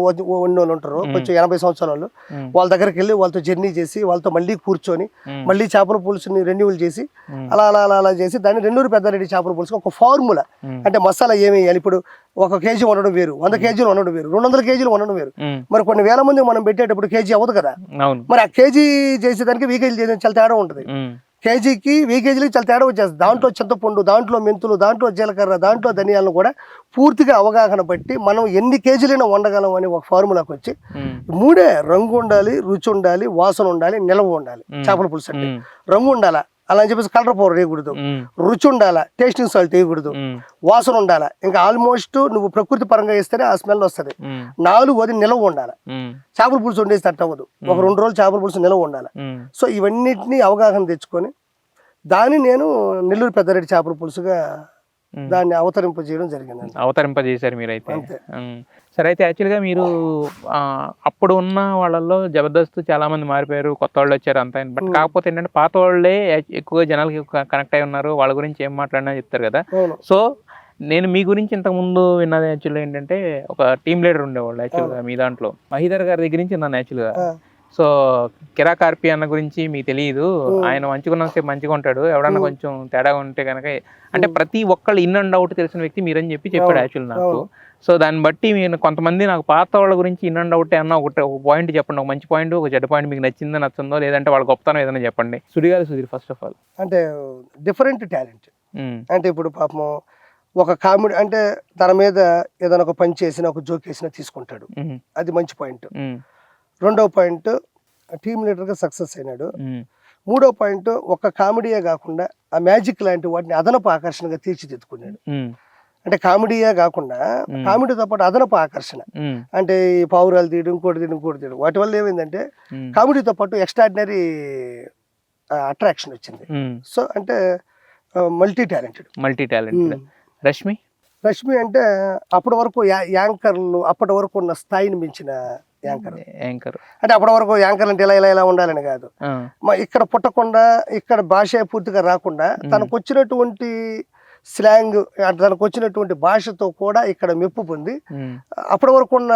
ఉన్నోళ్ళు ఉంటారో కొంచెం 80 సంవత్సరాల వాళ్ళు, వాళ్ళ దగ్గరికి వెళ్ళి వాళ్ళతో జర్నీ చేసి వాళ్ళతో మళ్ళీ కూర్చొని మళ్ళీ చేపల పులుసుని రెన్యూవల్ చేసి అలా అలా అలా అలా చేసి దాన్ని నెల్లూరు పెద్దారెడ్డి చేపల పులుసు ఒక ఫార్ములా. అంటే మసాలా ఏమి వేయాలి, ఇప్పుడు 1 కేజీ వండడం వేరు, 100 కేజీలు వండడం వేరు, 200 కేజీలు వండడం వేరు. మరి కొన్ని వేల మంది మనం పెట్టేటప్పుడు కేజీ అవ్వదు కదా. మరి ఆ కేజీ చేసేదానికి 1000 కేజీలు చేసే చాలా తేడా ఉంటుంది. కేజీకి 1000 కేజీలకి చాలా తేడా వచ్చేస్తుంది. దాంట్లో చింతపండు, దాంట్లో మెంతులు, దాంట్లో జీలకర్ర, దాంట్లో ధనియాలను కూడా పూర్తిగా అవగాహన బట్టి మనం ఎన్ని కేజీలైనా వండగలం అని ఒక ఫార్ములాకి వచ్చి 3 రంగు ఉండాలి, రుచి ఉండాలి, వాసన ఉండాలి, నిలవ ఉండాలి. చేపల పులుసు అంటే రంగు ఉండాలా, అలా అని చెప్పేసి కలర్ పౌడర్ వేయకూడదు, రుచి ఉండాలా, టేస్టింగ్ సాల్ట్ వేయకూడదు, వాసన ఉండాలా, ఇంకా ఆల్మోస్ట్ నువ్వు ప్రకృతి పరంగా వేస్తేనే ఆ స్మెల్ వస్తుంది. 4 అది నిలవ ఉండాలి. చేపల పులుసు వండేసి తట్ట అవ్వదు, ఒక 2 రోజులు చేపల పులుసు నిలవ ఉండాలి. సో ఇవన్నిటిని అవగాహన తెచ్చుకొని దాన్ని నేను నెల్లూరు పెద్దారెడ్డి చేపల పులుసుగా దాన్ని అవతరింపజేయడం జరిగింది. అవతరింపజేశారు మీరైతే. సరే, అయితే యాక్చువల్గా మీరు అప్పుడు ఉన్న వాళ్ళల్లో జబర్దస్త్ చాలా మంది మారిపోయారు, కొత్త వాళ్ళు వచ్చారు అంతా. బట్ కాకపోతే ఏంటంటే పాత వాళ్ళే ఎక్కువ జనాలకి కనెక్ట్ అయి ఉన్నారు, వాళ్ళ గురించి ఏం మాట్లాడినా చెప్తారు కదా. సో నేను మీ గురించి ఇంతకుముందు విన్నది యాక్చువల్గా ఏంటంటే ఒక టీమ్ లీడర్ ఉండేవాళ్ళు యాక్చువల్గా మీ దాంట్లో, మహీధర్ గారి దగ్గర నుంచి విన్నాను యాక్చువల్గా. సో కిరా కార్పి అన్న గురించి మీకు తెలియదు, ఆయన మంచిగా మంచిగా ఉంటాడు, ఎవడన్నా కొంచెం తేడా ఉంటే కనుక అంటే ప్రతి ఒక్కళ్ళు ఇన్ అండ్ అవుట్ తెలిసిన వ్యక్తి మీరని చెప్పాడు యాక్చువల్ నాకు. సో దాన్ని బట్టి మీరు కొంతమంది నాకు పాత వాళ్ళ గురించి ఇన్ అండ్ అవుట్ అన్న ఒక పాయింట్ చెప్పండి, ఒక మంచి పాయింట్, ఒక చెడ్డ పాయింట్, మీకు నచ్చిందో నచ్చిందో, లేదంటే వాళ్ళ గొప్పతనం ఏదైనా చెప్పండి. సుడిగాలి ఫస్ట్ ఆఫ్ ఆల్ అంటే డిఫరెంట్ టాలెంట్. అంటే ఇప్పుడు పాపం ఒక కామెడీ అంటే తన మీద ఏదైనా ఒక పని చేసినా, ఒక జోక్ వేసినా తీసుకుంటాడు, అది మంచి పాయింట్. 2వ పాయింట్ టీమ్ లీడర్గా సక్సెస్ అయినాడు. 3వ పాయింట్ ఒక కామెడీయే కాకుండా ఆ మ్యాజిక్ లాంటి వాటిని అదనపు ఆకర్షణగా తీర్చిదిద్దుకున్నాడు. అంటే కామెడీయే కాకుండా కామెడీతో పాటు అదనపు ఆకర్షణ, అంటే ఈ పావురాలు తీయడం, ఇంకోటి తీయడం, వాటి వల్ల ఏమైందంటే కామెడీతో పాటు ఎక్స్ట్రాడినరీ అట్రాక్షన్ వచ్చింది. సో అంటే మల్టీ టాలెంటెడ్. రష్మి అంటే అప్పటి వరకు యాంకర్లు అప్పటి వరకు ఉన్న స్థాయిని మించిన యాంకర్. అంటే అప్పటి వరకు యాంకర్ అంటే ఇలా ఉండాలని కాదు, ఇక్కడ పుట్టకుండా, ఇక్కడ భాష పూర్తిగా రాకుండా తనకు వచ్చినటువంటి స్లాంగ్, తనకు వచ్చినటువంటి భాషతో కూడా ఇక్కడ మెప్పు పొంది అప్పటి వరకు ఉన్న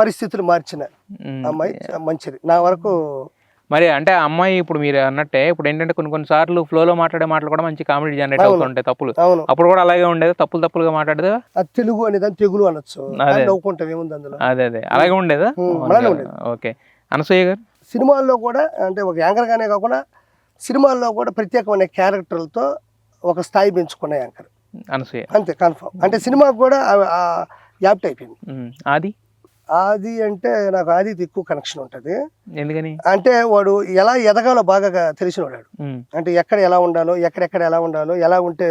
పరిస్థితులు మార్చిన అమ్మాయి మంచిది నా వరకు. మరి అంటే ఆ అమ్మాయి ఇప్పుడు మీరు అన్నట్టే ఇప్పుడు ఏంటంటే కొన్ని సార్లు ఫ్లోలో మాట్లాడే మాటలు కూడా మంచి కామెడీ జనరేట్ అవుతుంటాయి, తప్పులు. అప్పుడు కూడా అలాగే ఉండేది, తప్పులుగా మాట్లాడేది. తెలుగు అనేది తెగులు అనొచ్చు, ఏముంది అందులో. అదే అలాగే ఉండేదా? ఓకే. అనసూయ గారు సినిమాల్లో కూడా అంటే ఒక యాంకర్ గానే కాకుండా సినిమాల్లో కూడా ప్రత్యేకమైన క్యారెక్టర్లతో ఒక స్థాయి పెంచుకున్న యాంకర్ అనసూయ, అంతే కన్ఫర్మ్. అంటే సినిమాకు కూడా యాప్ట్ అయిపోయింది. ఆది అంటే నాకు ఆదితో ఎక్కువ కనెక్షన్ ఉంటుంది. ఎందుకని అంటే వాడు ఎలా ఎదగాలో బాగా తెలిసినవాడు. అంటే ఎక్కడ ఎలా ఉండాలో, ఎక్కడెక్కడ ఎలా ఉండాలో, ఎలా ఉంటే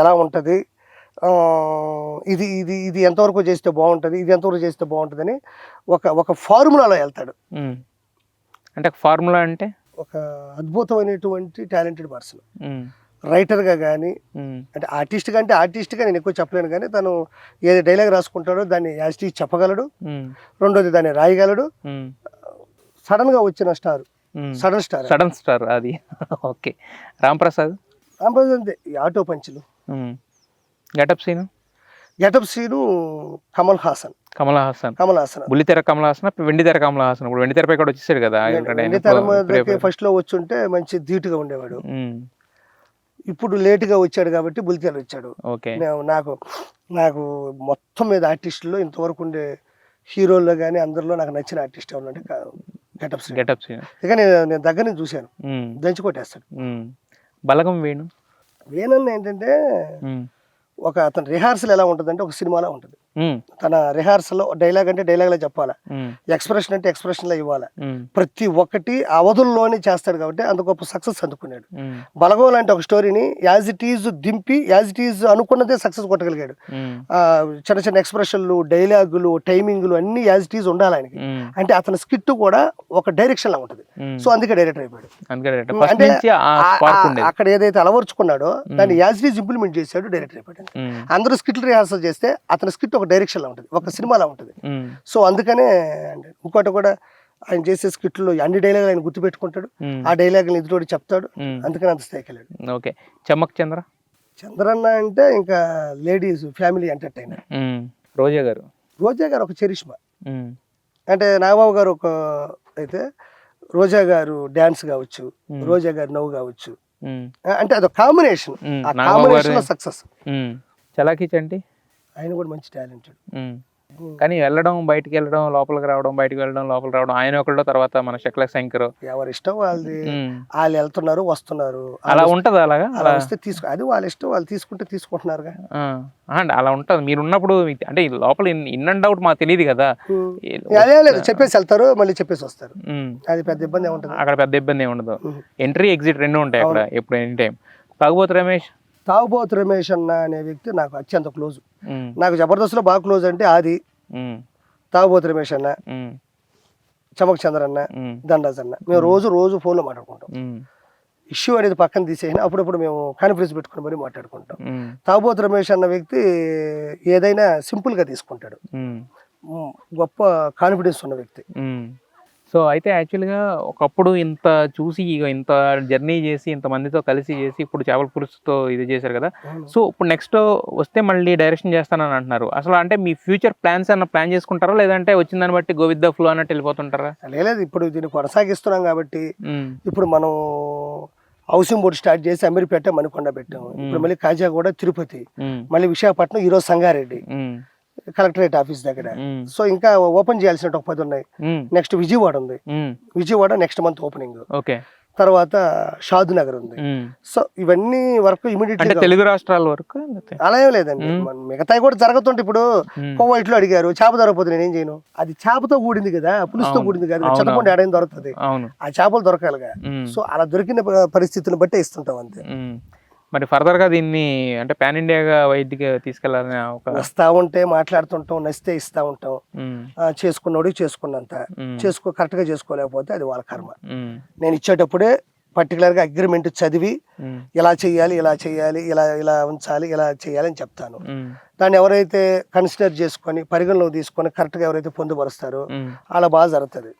ఎలా ఉంటుంది, ఇది ఇది ఇది ఎంతవరకు చేస్తే బాగుంటుంది, ఇది ఎంతవరకు చేస్తే బాగుంటుంది అని ఒక ఫార్ములాలో వెళ్తాడు. అంటే ఫార్ములా అంటే ఒక అద్భుతమైనటువంటి టాలెంటెడ్ పర్సన్. రైటర్గా కానీ, అంటే ఆర్టిస్ట్గా నేను ఎక్కువ చెప్పలేను కానీ తను ఏది డైలాగ్ రాసుకుంటాడో దాన్ని యాస్టీజ్ చెప్పగలడు. 2వది దాన్ని రాయగలడు. సడన్గా వచ్చిన సడన్ స్టార్ అది. ఓకే. రాంప్రసాద్ అంతే ఆటో పంచులు. గెటప్ సీను కమల్ హాసన్. బుల్లితెర కమల్ హాసన్, వెండితెర కమల్ హాసన్. ఇప్పుడు వెండితెరపై కూడా వచ్చేసాడు కదా. ఫస్ట్ లో వచ్చుంటే మంచి ధీటుగా ఉండేవాడు. ఇప్పుడు లేటుగా వచ్చాడు కాబట్టి బుల్తేలు వచ్చాడు. ఓకే. నాకు నాకు మొత్తం మీద ఆర్టిస్టుల్లో ఇంతవరకు ఉండే హీరోల్లో కానీ అందరిలో నాకు నచ్చిన ఆర్టిస్ట్ ఎవరంటే గెటప్ శ్రీను. గెటప్ శ్రీను. ఇక నేను దగ్గర నుంచి చూశాను, దంచి కొట్టేస్తాడు. బలగం వేణు. వేణన్న ఏంటంటే ఒక అతని రిహార్సల్ ఎలా ఉంటుందంటే ఒక సినిమాలో ఉంటుంది. తన రిహార్సల్లో డైలాగ్ అంటే డైలాగ్లో చెప్పాలా, ఎక్స్ప్రెషన్ అంటే ఎక్స్ప్రెషన్లో ఇవ్వాలా, ప్రతి ఒక్కటి అవధుల్లోనే చేస్తాడు కాబట్టి అంత గొప్ప సక్సెస్ అందుకున్నాడు. బలగం లాంటి ఒక స్టోరీని యాజ్ ఇట్ ఈజ్ దింపి యాజ్ ఇట్ ఈజ్ అనుకున్నదే సక్సెస్ కొట్టగలిగాడు. చిన్న చిన్న ఎక్స్ప్రెషన్లు, డైలాగులు, టైమింగ్లు అన్ని యాజ్ ఇట్ ఈజ్ ఉండాలి ఆయనకి. అంటే అతని స్కిట్ కూడా ఒక డైరెక్షన్ లా ఉంటుంది. సో అందుకే డైరెక్టర్ అయిపోయాడు. అంటే అక్కడ ఏదైతే అలవర్చుకున్నాడో దాన్ని యాజ్ ఇట్ ఈజ్ ఇంప్లిమెంట్ చేశాడు, డైరెక్టర్ అయిపోయాడు. అందరూ స్కిట్లు రిహార్సల్ చేస్తే అతని స్కిట్ ఒక డైరెక్షన్ లా ఉంటుంది, ఒక సినిమాలా ఉంటుంది. సో అందుకనే ఇంకోటి కూడా ఆయన చేసే స్కిట్లో అన్ని డైలాగులు ఆయన గుర్తుపెట్టుకుంటాడు, ఆ డైలాగులు ఎదుటి చెప్తాడు, అందుకని అంత స్థాయికి వెళ్ళాడు. ఓకే. చమ్మక్ చంద్ర. చంద్రన్న అంటే ఇంకా లేడీస్ ఫ్యామిలీ ఎంటర్టైనర్. రోజా గారు. రోజా గారు ఒక చరిష్మా. అంటే నాగబాబు గారు ఒక అయితే రోజా గారు డాన్స్ కావచ్చు, రోజా గారు నవ్వు కావచ్చు, అంటే అదొక కాంబినేషన్. ఆ కాంబినేషన్ లో సక్సెస్. చలాకీ చంటి. ఆయన కూడా మంచి టాలెంటెడ్. కానీ వెళ్ళడం, బయటికి వెళ్ళడం, లోపలికి రావడం, బయటికి వెళ్ళడం, లోపలికి రావడం, ఆయన ఒకళ్ళు, తర్వాత మన శక్ల శంకర్. ఎవరి ఇష్టం వాళ్ళది, వాళ్ళు వెళ్తున్నారు వస్తున్నారు, అలా ఉంటది. అలాగా అలా వస్తే తీసుకో, అది వాళ్ళ ఇష్టం, వాళ్ళు తీసుకుంటే తీసుకుంటున్నారుగా. అండి అలా ఉంటది. మీరు ఉన్నప్పుడు అంటే లోపల ఇన్ అండ్ అవుట్ మాకు తెలియదు కదా. అదే లేదు, చెప్పేసి వెళ్తారు మళ్ళీ చెప్పేసి వస్తారు, అది పెద్ద ఇబ్బంది ఏముంటుంది. అక్కడ పెద్ద ఇబ్బంది ఏముండదు. ఎంట్రీ ఎగ్జిట్ రెండు ఉంటాయి అక్కడ ఎప్పుడు, ఎనీ టైం. తాగుబోతు రమేష్. తాగుబోతు రమేష్ అన్న అనే వ్యక్తి నాకు అత్యంత క్లోజ్. నాకు జబర్దస్త్లో బాగా క్లోజ్ అంటే ఆది, తాగుబోతు రమేష్ అన్న, చమక్ చంద్ర అన్న, దండాజ్ అన్న. మేము రోజు ఫోన్లో మాట్లాడుకుంటాం. ఇష్యూ అనేది పక్కన తీసేసిన అప్పుడప్పుడు మేము కాన్ఫరెన్స్ పెట్టుకుని మరీ మాట్లాడుకుంటాం. తాగుబోతు రమేష్ అన్న వ్యక్తి ఏదైనా సింపుల్గా తీసుకుంటాడు, గొప్ప కాన్ఫిడెన్స్ ఉన్న వ్యక్తి. సో అయితే యాక్చువల్గా ఒకప్పుడు ఇంత చూసి ఇంత జర్నీ చేసి ఇంతమందితో కలిసి చేసి ఇప్పుడు చేపల పులుసుతో ఇది చేశారు కదా. సో ఇప్పుడు నెక్స్ట్ వస్తే మళ్ళీ డైరెక్షన్ చేస్తానని అంటున్నారు. అసలు అంటే మీ ఫ్యూచర్ ప్లాన్స్ అన్న ప్లాన్ చేసుకుంటారా, లేదంటే వచ్చిందని బట్టి గోవిద్ద ఫ్లో అన్నట్టు వెళ్ళిపోతుంటారా? లేదు, ఇప్పుడు దీన్ని కొనసాగిస్తున్నాం కాబట్టి ఇప్పుడు మనం హౌసింగ్ బోర్డు స్టార్ట్ చేసి అమీర్పేట, మణికొండ పెట్టాము. ఇప్పుడు మళ్ళీ కాజాగూడ, తిరుపతి, మళ్ళీ విశాఖపట్నం, ఈరోజు సంగారెడ్డి కలెక్టరేట్ ఆఫీస్ దగ్గర. సో ఇంకా ఓపెన్ చేయాల్సిన ఒక 10 ఉన్నాయి. నెక్స్ట్ విజయవాడ ఉంది, విజయవాడ నెక్స్ట్ మంత్ ఓపెనింగ్. తర్వాత షాద్ నగర్ ఉంది. సో ఇవన్నీ వర్క్ ఇమీడియట్ తెలుగు రాష్ట్రాల వరకు అలా ఏం లేదండి, మిగతాయి కూడా జరుగుతుంటే. ఇప్పుడు కోవా ఇట్లు అడిగారు, చేప దొరకపోతే నేనేం చేయను, అది చేపతో కూడింది కదా, పులుసుతో కూడింది కదా, చెత్తకుండా ఏడైనా దొరుకుతుంది, ఆ చేపలు దొరకాలిగా. సో అలా దొరికిన పరిస్థితిని బట్టే ఇస్తుంటాం అంతే. మరి ఫర్దర్ గా దీన్ని అంటే పాన్ ఇండియాగా వైద్యకి తీసుకెళ్లాలని వస్తా ఉంటే మాట్లాడుతుంటాం, నచ్చితే ఇస్తా ఉంటాం. చేసుకున్నోడికి చేసుకున్నంత కరెక్ట్ గా చేసుకోలేకపోతే అది వాళ్ళ కర్మ. నేను ఇచ్చేటప్పుడే పర్టికులర్ గా అగ్రిమెంట్ చదివి ఇలా చేయాలి, ఇలా చేయాలి, ఇలా ఉంచాలి, ఇలా చేయాలి అని చెప్తాను. దాన్ని ఎవరైతే కన్సిడర్ చేసుకొని పరిగణలోకి తీసుకొని కరెక్ట్ గా ఎవరైతే పొందుపరుస్తారో అలా బాగా జరుగుతుంది.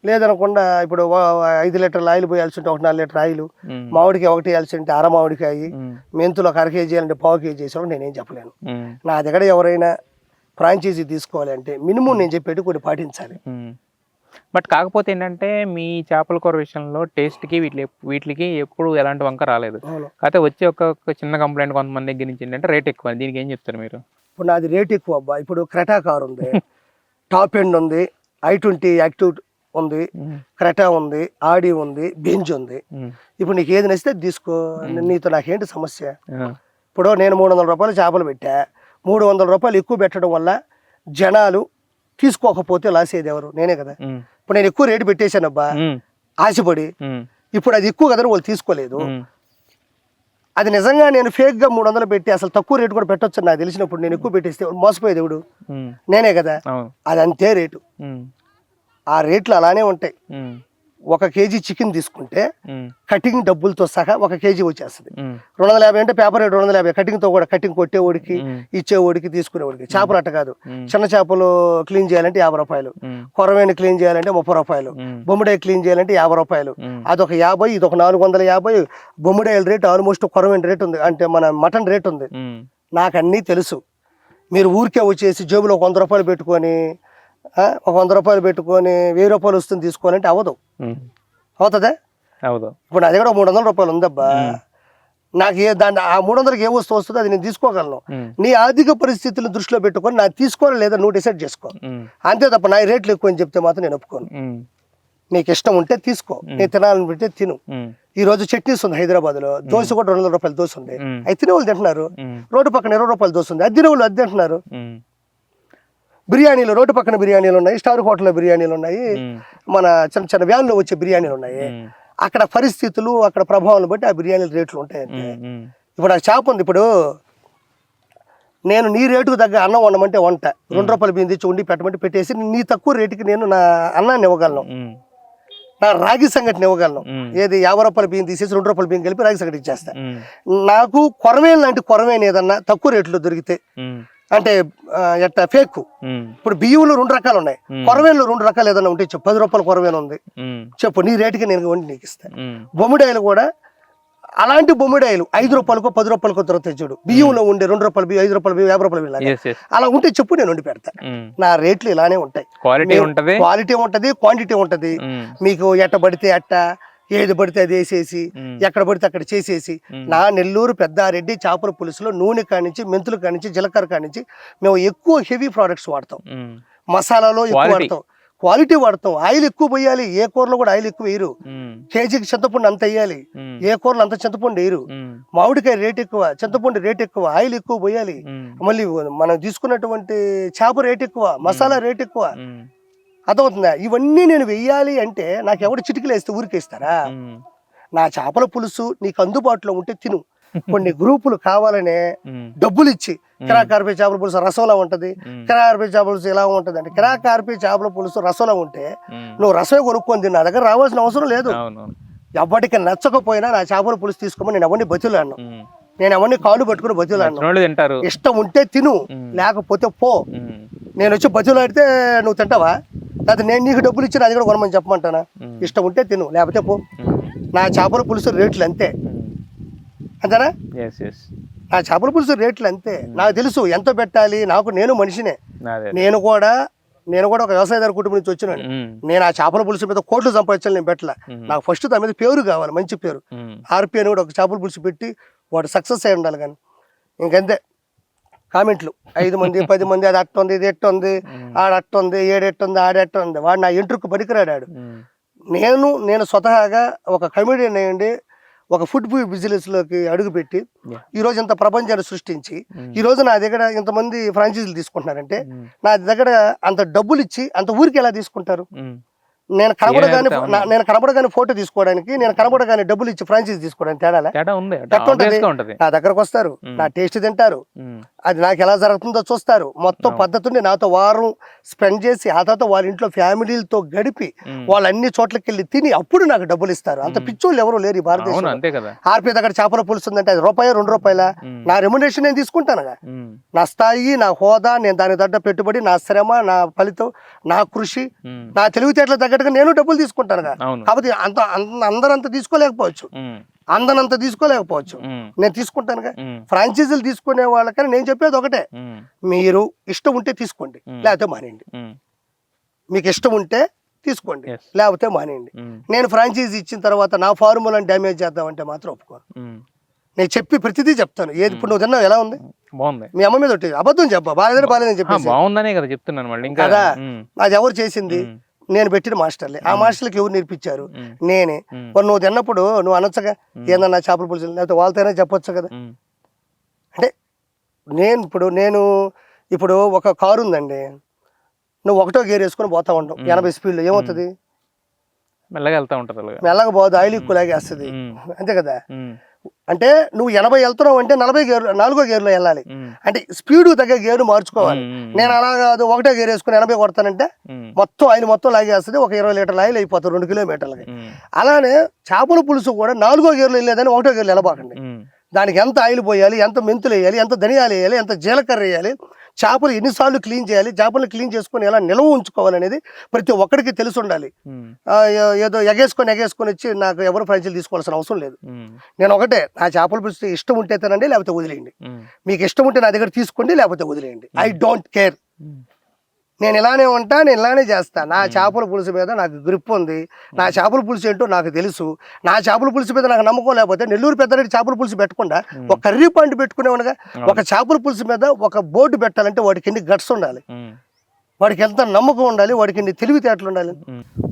లేదనకుండా ఇప్పుడు 5 లీటర్ల ఆయిల్ పోయాల్సి ఉంటే 1 4 లీటర్ ఆయిల్, మామిడికాయ 1 వేయాల్సి ఉంటే అర మామిడికాయ, మెంతులు 1/2 కేజీ అంటే 1/4 కేజీ చేసేవాడు నేనేం చెప్పలేను. నా దగ్గర ఎవరైనా ఫ్రాంచైజీ తీసుకోవాలి అంటే మినిమం నేను చెప్పేది కొన్ని పాటించాలి. బట్ కాకపోతే ఏంటంటే మీ చేపల కూర విషయంలో టేస్ట్కి వీటికి ఎప్పుడు ఎలాంటి వంక రాలేదు. కాకపోతే వచ్చే ఒక చిన్న కంప్లైంట్ కొంతమంది దగ్గర నుంచి ఏంటంటే రేట్ ఎక్కువ. దీనికి ఏం చెప్తారు మీరు? ఇప్పుడు నాది రేట్ ఎక్కువ అబ్బా. ఇప్పుడు క్రెటా కార్ ఉంది, టాప్ ఎండ్ ఉంది, i20 యాక్టివ్ ఉంది, క్రెటా ఉంది, ఆడి ఉంది, బెంజ్ ఉంది. ఇప్పుడు నీకు ఏది నచ్చితే తీసుకో, నీతో నాకేంటి సమస్య? ఇప్పుడు నేను 300 రూపాయలు చేపలు పెట్టా, 300 రూపాయలు ఎక్కువ పెట్టడం వల్ల జనాలు తీసుకోకపోతే లాస్ అయ్యేది ఎవరు? నేనే కదా. ఇప్పుడు నేను ఎక్కువ రేటు పెట్టేశాను అబ్బా ఆశపడి, ఇప్పుడు అది ఎక్కువ కదా వాళ్ళు తీసుకోలేదు. అది నిజంగా నేను ఫేక్ గా 300 పెట్టి అసలు తక్కువ రేటు కూడా పెట్టొచ్చు నాకు తెలిసినప్పుడు నేను ఎక్కువ పెట్టేస్తే మోసపోయేది ఎవడు? నేనే కదా. అది అంతే రేటు, ఆ రేట్లు అలానే ఉంటాయి. 1 కేజీ చికెన్ తీసుకుంటే కటింగ్ డబ్బులతో సహా 1 కేజీ వచ్చేస్తుంది. 250 అంటే పేపర్ రేట్ 250, కటింగ్ తో కూడా, కటింగ్ కొట్టేవాడికి ఇచ్చేవాడికి తీసుకునేవాడికి. చేపలు అట్ట కాదు, చిన్న చేపలు క్లీన్ చేయాలంటే 50 రూపాయలు, కొరవేని క్లీన్ చేయాలంటే 30 రూపాయలు, బొమ్మిడాయి క్లీన్ చేయాలంటే 50 రూపాయలు. అదొక 50, ఇదొక 450. బొమ్మిడాయిల రేట్ ఆల్మోస్ట్ కొరవేని రేట్ ఉంది, అంటే మన మటన్ రేట్ ఉంది. నాకు అన్నీ తెలుసు. మీరు ఊరికే వచ్చేసి జేబులో 100 రూపాయలు పెట్టుకొని 100 రూపాయలు పెట్టుకొని 1000 రూపాయలు వస్తుంది తీసుకోవాలంటే అవ్వదు. అవుతుందా? అవుదు. ఇప్పుడు నా దగ్గర 300 రూపాయలు ఉందబ్బా, నాకు దాన్ని ఆ 300కి ఏ వస్తువు వస్తుందో అది నేను తీసుకోగలను. నీ ఆర్థిక పరిస్థితులను దృష్టిలో పెట్టుకొని నాకు తీసుకోవాలి లేదా నువ్వు డిసైడ్ చేసుకో, అంతే తప్ప నా రేట్లు ఎక్కువ అని చెప్తే మాత్రం నేను ఒప్పుకోను. నీకు ఇష్టం ఉంటే తీసుకో, నీ తినాలని పెడితే తిను. ఈ రోజు చట్నీస్ ఉంది హైదరాబాద్ లో, దోశ కూడా 200 రూపాయల దోశ ఉంది, అది తినే వాళ్ళు తింటున్నారు. రోడ్డు పక్కన 20 రూపాయల దోశ ఉంది, అది తినే వాళ్ళు అది తింటున్నారు. బిర్యానీలు రోడ్డు పక్కన బిర్యానీలు ఉన్నాయి, స్టార్ హోటల్లో బిర్యానీలు ఉన్నాయి, మన చిన్న చిన్న వ్యాన్లో వచ్చే బిర్యానీలు ఉన్నాయి. అక్కడ పరిస్థితులు అక్కడ ప్రభావాలను బట్టి ఆ బిర్యానీల రేట్లు ఉంటాయి. ఇప్పుడు నాకు చేప ఉంది, ఇప్పుడు నేను నీ రేటుకు తగ్గ అన్నం వండమంటే వంట, 2 రూపాయల బియ్యం తెచ్చి వండి పెట్టమంటే పెట్టేసి నీ తక్కువ రేటుకి నేను నా అన్నాన్ని ఇవ్వగలను, నా రాగి సంగటిని ఇవ్వగలను. ఏది 50 రూపాయల బియ్యం తీసేసి 2 రూపాయల బియ్యం కలిపి రాగి సంగటి ఇచ్చేస్తా. నాకు కొరమేలు లాంటి కొరమేను ఏదన్నా తక్కువ రేట్లో దొరికితే, అంటే ఎట్ట ఫేక్, ఇప్పుడు బియ్యంలో 2 రకాలు ఉన్నాయి, కొరవేలు 2 రకాలు ఏదైనా ఉంటే చెప్పు. 10 రూపాయల కొరవేలు ఉంది చెప్పు, నీ రేటుకి నేను వండి నీకు ఇస్తాను. బొమ్మిడాయలు కూడా అలాంటి బొమ్మిడాయలు 5 రూపాయలకో 10 రూపాయలకో దొరుకుతాయి చూడు, బియ్యంలో ఉండే 2 రూపాయలు బియ్యం, 5 రూపాయలు బియ్యం, 50 రూపాయలు బియ్యం, అలా ఉంటే చెప్పు, నేను వండి పెడతా. నా రేట్లు ఇలానే ఉంటాయి, క్వాలిటీ ఉంటది, క్వాంటిటీ ఉంటది. మీకు ఎట్ట పడితే అట్ట, ఏది పడితే అది వేసేసి, ఎక్కడ పడితే అక్కడ చేసేసి. నా నెల్లూరు పెద్దారెడ్డి చేపల పులుసులో నూనె కానించి, మెంతులు కానించి, జీలకర్ర కానించి మేము ఎక్కువ హెవీ ప్రోడక్ట్స్ వాడతాం, మసాలాలో ఎక్కువ వాడతాం, క్వాలిటీ వాడతాం. ఆయిల్ ఎక్కువ పోయాలి, ఏ కూరలో కూడా ఆయిల్ ఎక్కువ వేయరు. కేజీకి చింతపండు అంత వేయాలి, ఏ కూరలో అంత చింతపండు వేయరు. మామిడికాయ రేట్ ఎక్కువ, చింతపండు రేట్ ఎక్కువ, ఆయిల్ ఎక్కువ పోయాలి. మళ్ళీ మనం తీసుకున్నటువంటి చేప రేట్ ఎక్కువ, మసాలా రేట్ ఎక్కువ. అర్థమవుతుందా? ఇవన్నీ నేను వెయ్యాలి అంటే నాకు ఎవరు చిటికలు వేస్తే ఊరికేస్తారా? నా చేపల పులుసు నీకు అందుబాటులో ఉంటే తిను. కొన్ని గ్రూపులు కావాలనే డబ్బులు ఇచ్చి కిరాకార్పే చేపల పులుసు రసంలా ఉంటది, కిరాకార్పే చేపల పులుసు ఎలా ఉంటది అంటే, కిరాకార్పే చేపల పులుసు రసంలా ఉంటే నువ్వు రసమే కొనుక్కొని తిన్నా, దగ్గర రావాల్సిన అవసరం లేదు. ఎవరికి నచ్చకపోయినా నా చేపల పులుసు తీసుకోమని నేను ఎవరిని బతులాను, నేను ఎవరిని కాళ్ళు పట్టుకుని బతులాను. ఇష్టం ఉంటే తిను, లేకపోతే పో. నేను వచ్చి బతులాడితే నువ్వు తింటావా? లేదా నేను నీకు డబ్బులు ఇచ్చి అది కూడా కొనమని చెప్పమంటానా? ఇష్టం ఉంటే తిను, లేకపోతే పో. నా చేపల పులుసు రేట్లు అంతే, అంతేనా? నా చేపల పులుసు రేట్లు అంతే. నాకు తెలుసు ఎంత పెట్టాలి. నేను మనిషినే, నేను కూడా ఒక వ్యవసాయదారు కుటుంబం నుంచి వచ్చినాను. నేను ఆ చేపల పులుసు మీద కోట్లు సంపాదించాలి, నేను పెట్టలే. నాకు ఫస్ట్ దాని మీద పేరు కావాలి, మంచి పేరు. ఆర్పి అని కూడా ఒక చేపల పులుసు పెట్టి వాడు సక్సెస్ అయి ఉండాలి. కానీ ఇంకంతే కామెంట్లు 5 మంది 10 మంది, అది అట్టుంది, ఇది ఎట్టుంది, ఆడట్టుంది, ఏడెట్టుంది, ఆడెట్టుంది. వాడు నా ఎంట్రుకు పనికిరాడాడు. నేను స్వతహాగా ఒక కమెడియన్ అయ్యండి, ఒక ఫుడ్ బిజినెస్ లోకి అడుగుపెట్టి ఈ రోజు ఇంత ప్రపంచాన్ని సృష్టించి ఈ రోజు నా దగ్గర ఇంతమంది ఫ్రాంచైజీలు తీసుకుంటున్నారంటే, నా దగ్గర అంత డబ్బులు ఇచ్చి అంత ఊరికి ఎలా తీసుకుంటారు? నేను కనబడగానే ఫోటో తీసుకోవడానికి, నేను కనబడగానే డబ్బులు ఇచ్చి ఫ్రాంచైజీ తీసుకోవడానికి తేడా ఉంటది. నా దగ్గరకు వస్తారు, నా టేస్ట్ తింటారు, అది నాకు ఎలా జరుగుతుందో చూస్తారు. మొత్తం పద్ధతిని నాతో వారం స్పెండ్ చేసి ఆ తర్వాత వాళ్ళ ఇంట్లో ఫ్యామిలీలతో గడిపి వాళ్ళు అన్ని చోట్లకి వెళ్ళి తిని అప్పుడు నాకు డబ్బులు ఇస్తారు. అంత పిచ్చోళ్ళు ఎవరు లేరు ఈ భారతదేశంలో. ఆర్పి దగ్గర చేపల పులుసు ఉందంటే అది రూపాయి 2 రూపాయల, నా రెమ్యునరేషన్ నేను తీసుకుంటానుగా. నా స్థాయి, నా హోదా, నేను దాని తగ్గ పెట్టుబడి, నా శ్రమ, నా ఫలితం, నా కృషి, నా తెలివితేటల తగ్గట్టుగా నేను డబ్బులు తీసుకుంటానుగా. కాబట్టి అందరంతా తీసుకోలేకపోవచ్చు, నేను తీసుకుంటానుగా. ఫ్రాంచైజీలు తీసుకునే వాళ్ళకని నేను చెప్పేది ఒకటే, మీరు ఇష్టం ఉంటే తీసుకోండి, లేకపోతే మానేయండి. మీకు ఇష్టం ఉంటే తీసుకోండి, లేకపోతే మానేయండి. నేను ఫ్రాంచైజీ ఇచ్చిన తర్వాత నా ఫార్ములాని డ్యామేజ్ చేద్దామంటే మాత్రం ఒప్పుకోను. నేను చెప్పి ప్రతిదీ చెప్తాను. ఏది ఇప్పుడు నువ్వు తిన్నావు ఎలా ఉంది, బాగుంది, మీ అమ్మ మీద ఒకటి అబద్ధం చెప్పా, బాగాలేదని చెప్పి బాగుందనే కదా చెప్తున్నాను కదా. అది ఎవరు చేసింది? నేను పెట్టిన మాస్టర్లే. ఆ మాస్టర్లకు ఎవరు నేర్పించారు? నేనే. నువ్వు తిన్నప్పుడు నువ్వు అనొచ్చగా, ఏందన్నా చేపల పులుసు, లేకపోతే వాళ్ళతోనే చెప్పొచ్చు కదా. అంటే నేను ఇప్పుడు ఒక కారు ఉందండి, నువ్వు ఒకటో గేర్ వేసుకొని పోతా ఉంటావు 80 స్పీడ్లో, ఏమవుతుంది? మెల్లగా వెళ్తా ఉంటుంది, మెల్లగా పోదు, ఆయిల్ ఎక్కువ లాగేస్తుంది, అంతే కదా. అంటే నువ్వు 80 వెళ్తున్నావు అంటే 40 గేర్ 4వ గేర్లో వెళ్ళాలి. అంటే స్పీడ్ తగ్గ గేరు మార్చుకోవాలి. నేను అలా కాదు, ఒకటే గేర్ వేసుకుని 80 కొడతానంటే మొత్తం ఆయిల్ మొత్తం లాగేస్తుంది, ఒక 20 లీటర్ల ఆయిల్ అయిపోతుంది 2 కిలోమీటర్లకి. అలానే చేపల పులుసు కూడా 4వ గేర్లో వెళ్ళేదని 1వ గేర్లో వెళ్ళబాకండి. దానికి ఎంత ఆయిల్ పోయాలి, ఎంత మెంతులు వేయాలి, ఎంత ధనియాలు వేయాలి, ఎంత జీలకర్ర వేయాలి, చేపలు ఎన్నిసార్లు క్లీన్ చేయాలి, చేపలు క్లీన్ చేసుకొని ఎలా నిల్వ ఉంచుకోవాలనేది ప్రతి ఒక్కడికి తెలిసి ఉండాలి. ఏదో ఎగేసుకొని వచ్చి నాకు ఎవరు ఫ్రాంచైజీ తీసుకోవాల్సిన అవసరం లేదు. నేను ఒకటే, నా చేపల పులుసు ఇష్టం ఉంటే తినండి, లేకపోతే వదిలేయండి. మీకు ఇష్టం ఉంటే నా దగ్గర తీసుకోండి, లేకపోతే వదిలేయండి. I don't care. నేను ఇలానే ఉంటా, నేను ఇలానే చేస్తా. నా చేపల పులుసు మీద నాకు గ్రిప్ ఉంది. నా చేపల పులుసు ఏంటో నాకు తెలుసు. నా చేపల పులుసు మీద నాకు నమ్మకం లేకపోతే నెల్లూరు పెద్దరెడ్డి చేపల పులుసు పెట్టకుండా ఒక కర్రీ పాయింట్ పెట్టుకునేవాడుగా. ఒక చేపల పులుసు మీద ఒక బోర్డు పెట్టాలంటే వాడికి ఎన్ని గట్స్ ఉండాలి, వాడికి ఎంత నమ్మకం ఉండాలి, వాడికి ఎన్ని తెలివితేటలు ఉండాలి.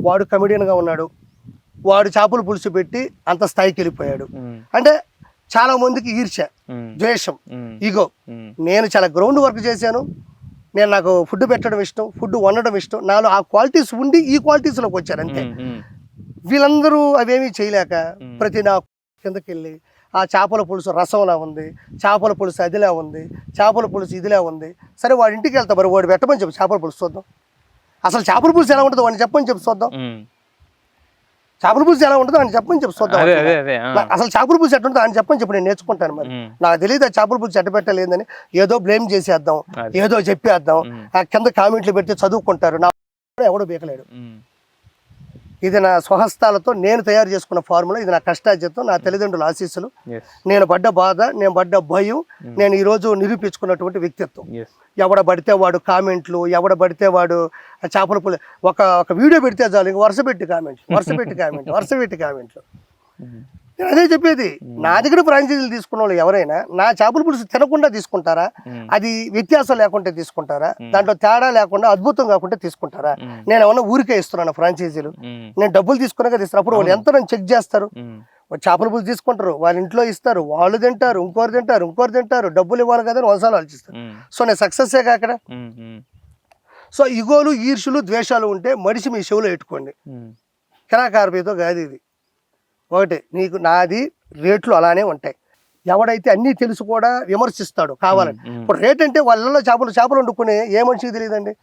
వాడు కమెడియన్గా ఉన్నాడు, వాడు చేపల పులుసు పెట్టి అంత స్థాయికి వెళ్ళిపోయాడు. అంటే చాలా మందికి ఈర్ష్య, ద్వేషం, ఈగో. నేను చాలా గ్రౌండ్ వర్క్ చేశాను. నాకు ఫుడ్ పెట్టడం ఇష్టం, ఫుడ్ వండడం ఇష్టం. నాలో ఆ క్వాలిటీస్ ఉండి ఈ క్వాలిటీస్లోకి వచ్చారు అంతే. వీళ్ళందరూ అవేమీ చేయలేక ప్రతి నా కిందకి వెళ్ళి ఆ చేపల పులుసు రసంలా ఉంది, చేపల పులుసు అదిలా ఉంది, చేపల పులుసు ఇదిలా ఉంది. సరే వాడి ఇంటికి వెళ్తా, మరి వాడు పెట్టమని చెప్పి చేపల పులుసు చూద్దాం. అసలు చేపల పులుసు ఎలా ఉంటుందో వాడిని చెప్పని చెప్పి చూద్దాం. చేపల పులుసు ఎలా ఉంటుందో అని చెప్పని చెప్పి చూద్దాం. అసలు చేపల పులుసు ఎట్టుంటుందో అని చెప్పని చెప్పి నేను నేర్చుకుంటాను. మరి నాకు తెలియదు ఆ చేపల పులుసు ఎట్ట పెట్టలేదని. ఏదో బ్లేమ్ చేసేద్దాం, ఏదో చెప్పేద్దాం, ఆ కింద కామెంట్లు పెడితే చదువుకుంటారు. నా ఎవడో బీకలేడు. ఇది నా స్వహస్తాలతో నేను తయారు చేసుకున్న ఫార్ములా. ఇది నా కష్టార్జితం, నా తల్లిదండ్రుల ఆశీస్సులు, నేను పడ్డ బాధ, నేను పడ్డ భయం, నేను ఈరోజు నిరూపించుకున్నటువంటి వ్యక్తిత్వం. ఎవడ పడితే వాడు కామెంట్లు, ఎవడ పడితే వాడు చేపల పులి ఒక వీడియో పెడితే చాలు ఇంక వరుస పెట్టి కామెంట్లు. నేను అదే చెప్పేది. నా దగ్గర ఫ్రాంచైజీలు తీసుకున్న వాళ్ళు ఎవరైనా నా చేపల పులుసు తినకుండా తీసుకుంటారా? అది వ్యత్యాసం లేకుండా తీసుకుంటారా? దాంట్లో తేడా లేకుండా అద్భుతం కాకుండా తీసుకుంటారా? నేను ఏమన్నా ఊరికే ఇస్తున్నాను ఫ్రాంచైజీలు? నేను డబ్బులు తీసుకున్నాక తీస్తారు. అప్పుడు వాళ్ళు ఎంత చెక్ చేస్తారు. చేపల పులుసు తీసుకుంటారు, వాళ్ళ ఇంట్లో ఇస్తారు, వాళ్ళు తింటారు, ఇంకోరు తింటారు, డబ్బులు ఇవ్వాలి కదా అని వంశాలు ఆలోచిస్తారు. సో నేను సక్సెస్సే కాకడ. సో ఇగోలు, ఈర్షులు, ద్వేషాలు ఉంటే మడిసి మీ చెవులో పెట్టుకోండి. కిరాకార్పీతో కాదు ఇది. ఒకటి నీకు నాది రేట్లు అలానే ఉంటాయి. ఎవడైతే అన్నీ తెలుసు కూడా విమర్శిస్తాడు కావాలని. ఇప్పుడు రేట్ అంటే వాళ్ళలో చేపలు వండుకునే ఏ మనిషికి తెలియదండి.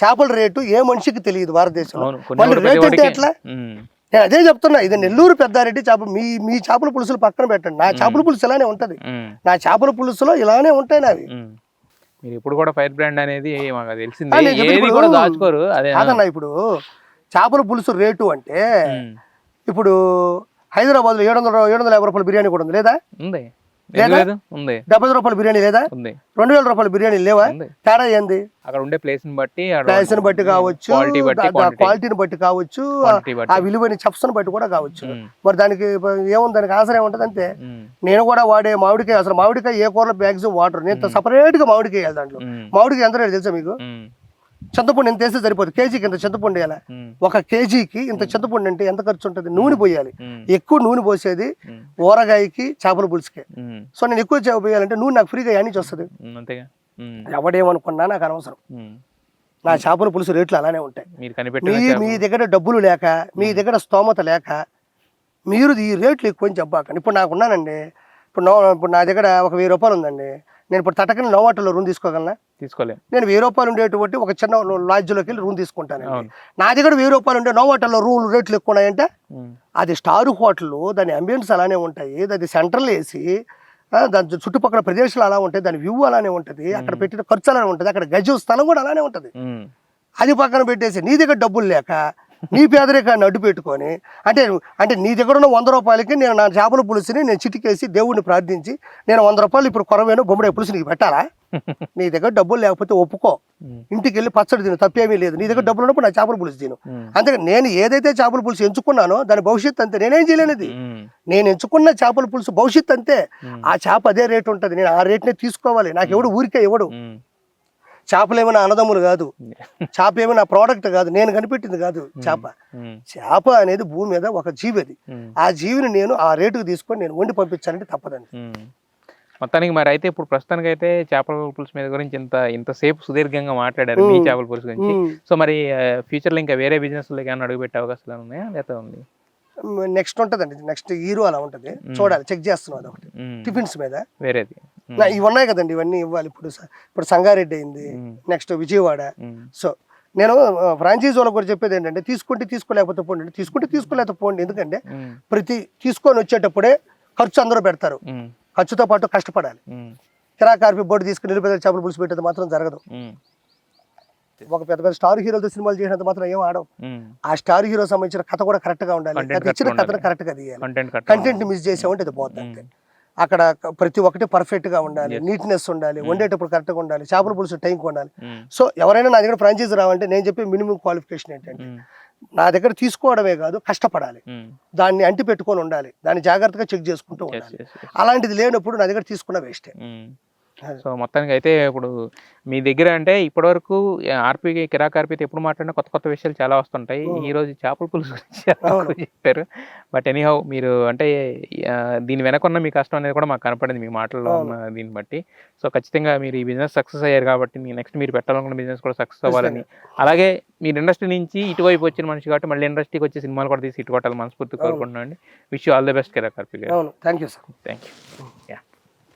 చేపల రేటు ఏ మనిషికి తెలియదు భారతదేశంలో. వాళ్ళు రేట్ అంటే ఎట్లా? నేను అదే చెప్తున్నా. ఇది నెల్లూరు పెద్దారెడ్డి చేపలు. మీ చేపల పులుసులు పక్కన పెట్టండి. నా చేపల పులుసు ఇలానే ఉంటది. నా చేపల పులుసులో ఇలానే ఉంటాయి నావి. మీరు ఇప్పుడు కూడా ఫైర్ బ్రాండ్ అనేది మాకు తెలిసింది, దాచుకోరు. కాదన్నా, ఇప్పుడు చేపల పులుసు రేటు అంటే ఇప్పుడు హైదరాబాద్ లో 750 రూపాయల బిర్యానీ కూడా ఉంది లేదా? 70 రూపాయల బిర్యానీ లేదా? 2000 రూపాయల బిర్యానీ లేవా? తేడా ఏంది? అక్కడ ఉండే ప్లేస్ ని బట్టి కావచ్చు, క్వాలిటీని బట్టి కావచ్చు, ఆ విలువైన చెప్స్ బట్టి కూడా కావచ్చు. మరి దానికి ఏముంది, దానికి ఆన్సర్ ఏముంటది అంతే. నేను కూడా వాడే మామిడికాయ, అసలు మామిడికాయ ఏ కూరలో మ్యాక్సిమం వాటర్, నేను సపరేట్ గా మామిడికాయ వేయాలి. దాంట్లో మామిడికాయ ఎంత రేటు తెలుసా మీకు? చింతపండు ఎంత వేస్తే సరిపోదు. కేజీకి ఇంత చింతపండు వేయాలి. 1 కేజీకి ఇంత చింతపండు అంటే ఎంత ఖర్చు ఉంటుంది? నూనె పోయాలి. ఎక్కువ నూనె పోసేది ఊరగాయకి, చేపల పులుసుకే. సో నేను ఎక్కువ పోయాలంటే నూనె నాకు ఫ్రీగా యానించి వస్తుంది. ఎవడేమనుకున్నా నాకు అనవసరం. నా చేపల పులుసు రేట్లు అలానే ఉంటాయి. మీ దగ్గర డబ్బులు లేక, మీ దగ్గర స్తోమత లేక మీరు ఈ రేట్లు ఎక్కువ అని చెప్పాకండి. ఇప్పుడు నాకున్నానండి, ఇప్పుడు నా దగ్గర ఒక 1000 రూపాయలు ఉందండి. నేను ఇప్పుడు తటకని నోవాటర్లో రూమ్ తీసుకోగలనా? తీసుకోలేదు. నేను 1000 రూపాయలు ఉండేటువంటి ఒక చిన్న లాడ్జ్లోకి వెళ్ళి రూమ్ తీసుకుంటాను. నా దగ్గర 1000 రూపాయలు ఉండే నోవాటర్లో రూమ్ రేట్లు ఎక్కువ ఉన్నాయంటే అది స్టార్ హోటల్, దాని అంబియన్స్ అలానే ఉంటాయి, దాని సెంట్రల్ ఏసీ, దాని చుట్టుపక్కల ప్రదేశాలు అలా ఉంటాయి, దాని వ్యూ అలానే ఉంటుంది, అక్కడ పెట్టిన ఖర్చు అలానే ఉంటుంది, అక్కడ గజం స్థలం కూడా అలానే ఉంటుంది. అది పక్కన పెట్టేసి నీ దగ్గర డబ్బులు లేక నీ పేదరికాన్ని అడ్డు పెట్టుకొని అంటే నీ దగ్గర ఉన్న 100 రూపాయలకి నేను నా చేపల పులుసుని నేను చిటికేసి దేవుడిని ప్రార్థించి నేను 100 రూపాయలు ఇప్పుడు కొరవేను బొమ్మడి పులుసు నీకు పెట్టాలా? నీ దగ్గర డబ్బులు లేకపోతే ఒప్పుకో, ఇంటికి వెళ్ళి పచ్చడి తిను, తప్పేమీ లేదు. నీ దగ్గర డబ్బులు ఉన్నప్పుడు నా చేపల పులుసు తిను. అంతే. నేను ఏదైతే చేపల పులుసు ఎంచుకున్నానో దాని భవిష్యత్తు అంతే. నేనేం చేయలేనిది. నేను ఎంచుకున్న చేపల పులుసు భవిష్యత్తు అంతే. ఆ చేప అదే రేటు ఉంటుంది. నేను ఆ రేట్నే తీసుకోవాలి. నాకు ఎవడు ఊరికే ఎవడు. చేపలు ఏమైనా అన్నదమ్ములు కాదు, చేప ఏమైనా ప్రోడక్ట్ కాదు, నేను కనిపెట్టింది కాదు. చేప అనేది భూమి మీద ఒక జీవి. అది ఆ జీవిని నేను ఆ రేటుకు తీసుకొని నేను వండి పంపించానంటే తప్పదండి. మొత్తానికి మరి అయితే ఇప్పుడు ప్రస్తుతానికి అయితే చేపల పులుసు మీద గురించి ఇంతసేపు సుదీర్ఘంగా మాట్లాడారు, మీ చేపల పులుసు గురించి. సో మరి ఫ్యూచర్లో ఇంకా వేరే బిజినెస్ లో ఏమైనా అడుగుపెట్టే అవకాశాలు ఉన్నాయా లేదా ఉంది? నెక్స్ట్ ఉంటదండి, నెక్స్ట్ హీరో అలా ఉంటది, చూడాలి, చెక్ చేస్తున్నాం. అది ఒకటి టిఫిన్స్ మీద వేరేది ఇవి ఉన్నాయి కదండి, ఇవన్నీ ఇవ్వాలి. ఇప్పుడు సంగారెడ్డి అయింది, నెక్స్ట్ విజయవాడ. సో నేను ఫ్రాంచైజీ వాళ్ళకి కూడా చెప్పేది ఏంటంటే తీసుకోలేకపోతే పోండి, తీసుకోలేకపోతే పోండి. ఎందుకంటే తీసుకొని వచ్చేటప్పుడే ఖర్చు అందరూ పెడతారు, ఖర్చుతో పాటు కష్టపడాలి. కిరాకార్పి బోర్డు తీసుకుని నిరుపేద చేపల పులుసు పెట్టేది మాత్రం జరగదు. ఒక పెద్ద స్టార్ హీరోలతో సినిమాలు చేసినంత మాత్రం ఏం ఆడవు. ఆ స్టార్ హీరో సంబంధించిన కథ కూడా కరెక్ట్ గా ఉండాలి. ఇచ్చిన కథను కరెక్ట్ గా తీయాలి. కంటెంట్ మిస్ చేసామంటే అది పోతుంది. అక్కడ ప్రతి ఒక్కటి పర్ఫెక్ట్ గా ఉండాలి, నీట్నెస్ ఉండాలి, వండేటప్పుడు కరెక్ట్ గా ఉండాలి, చేపల పులుసు టైంకి ఉండాలి. సో ఎవరైనా నా దగ్గర ఫ్రాంచైజీ రావాలంటే నేను చెప్పే మినిమం క్వాలిఫికేషన్ ఏంటంటే నా దగ్గర తీసుకోవడమే కాదు, కష్టపడాలి, దాన్ని అంటి పెట్టుకొని ఉండాలి, దాన్ని జాగ్రత్తగా చెక్ చేసుకుంటూ ఉండాలి. అలాంటిది లేనప్పుడు నా దగ్గర తీసుకున్న వేస్టే. సో మొత్తానికి అయితే ఇప్పుడు మీ దగ్గర అంటే ఇప్పటివరకు ఆర్పీకి కిరాక్ ఆర్పీతో ఎప్పుడు మాట్లాడినా కొత్త కొత్త విషయాలు చాలా వస్తుంటాయి. ఈ రోజు చేపల పులుసు గురించి చెప్పారు. బట్ ఎనీహౌ మీరు అంటే దీని వెనకున్న మీ కష్టం అనేది కూడా మాకు కనపడింది మీ మాటల్లో ఉన్న దీన్ని బట్టి. సో ఖచ్చితంగా మీరు ఈ బిజినెస్ సక్సెస్ అయ్యారు కాబట్టి నెక్స్ట్ మీరు పెట్టాలనుకున్న బిజినెస్ కూడా సక్సెస్ అవ్వాలని, అలాగే మీరు ఇండస్ట్రీ నుంచి ఇటువైపు వచ్చిన మనిషి కాబట్టి మళ్ళీ ఇండస్ట్రీకి వచ్చి సినిమాలు కూడా తీసి ఇటు కొట్టాలి మనస్ఫూర్తి కోరుకుంటున్నాను అండి. Wish you all the best Kiraak RP గారు. Thank you sir. Thank you.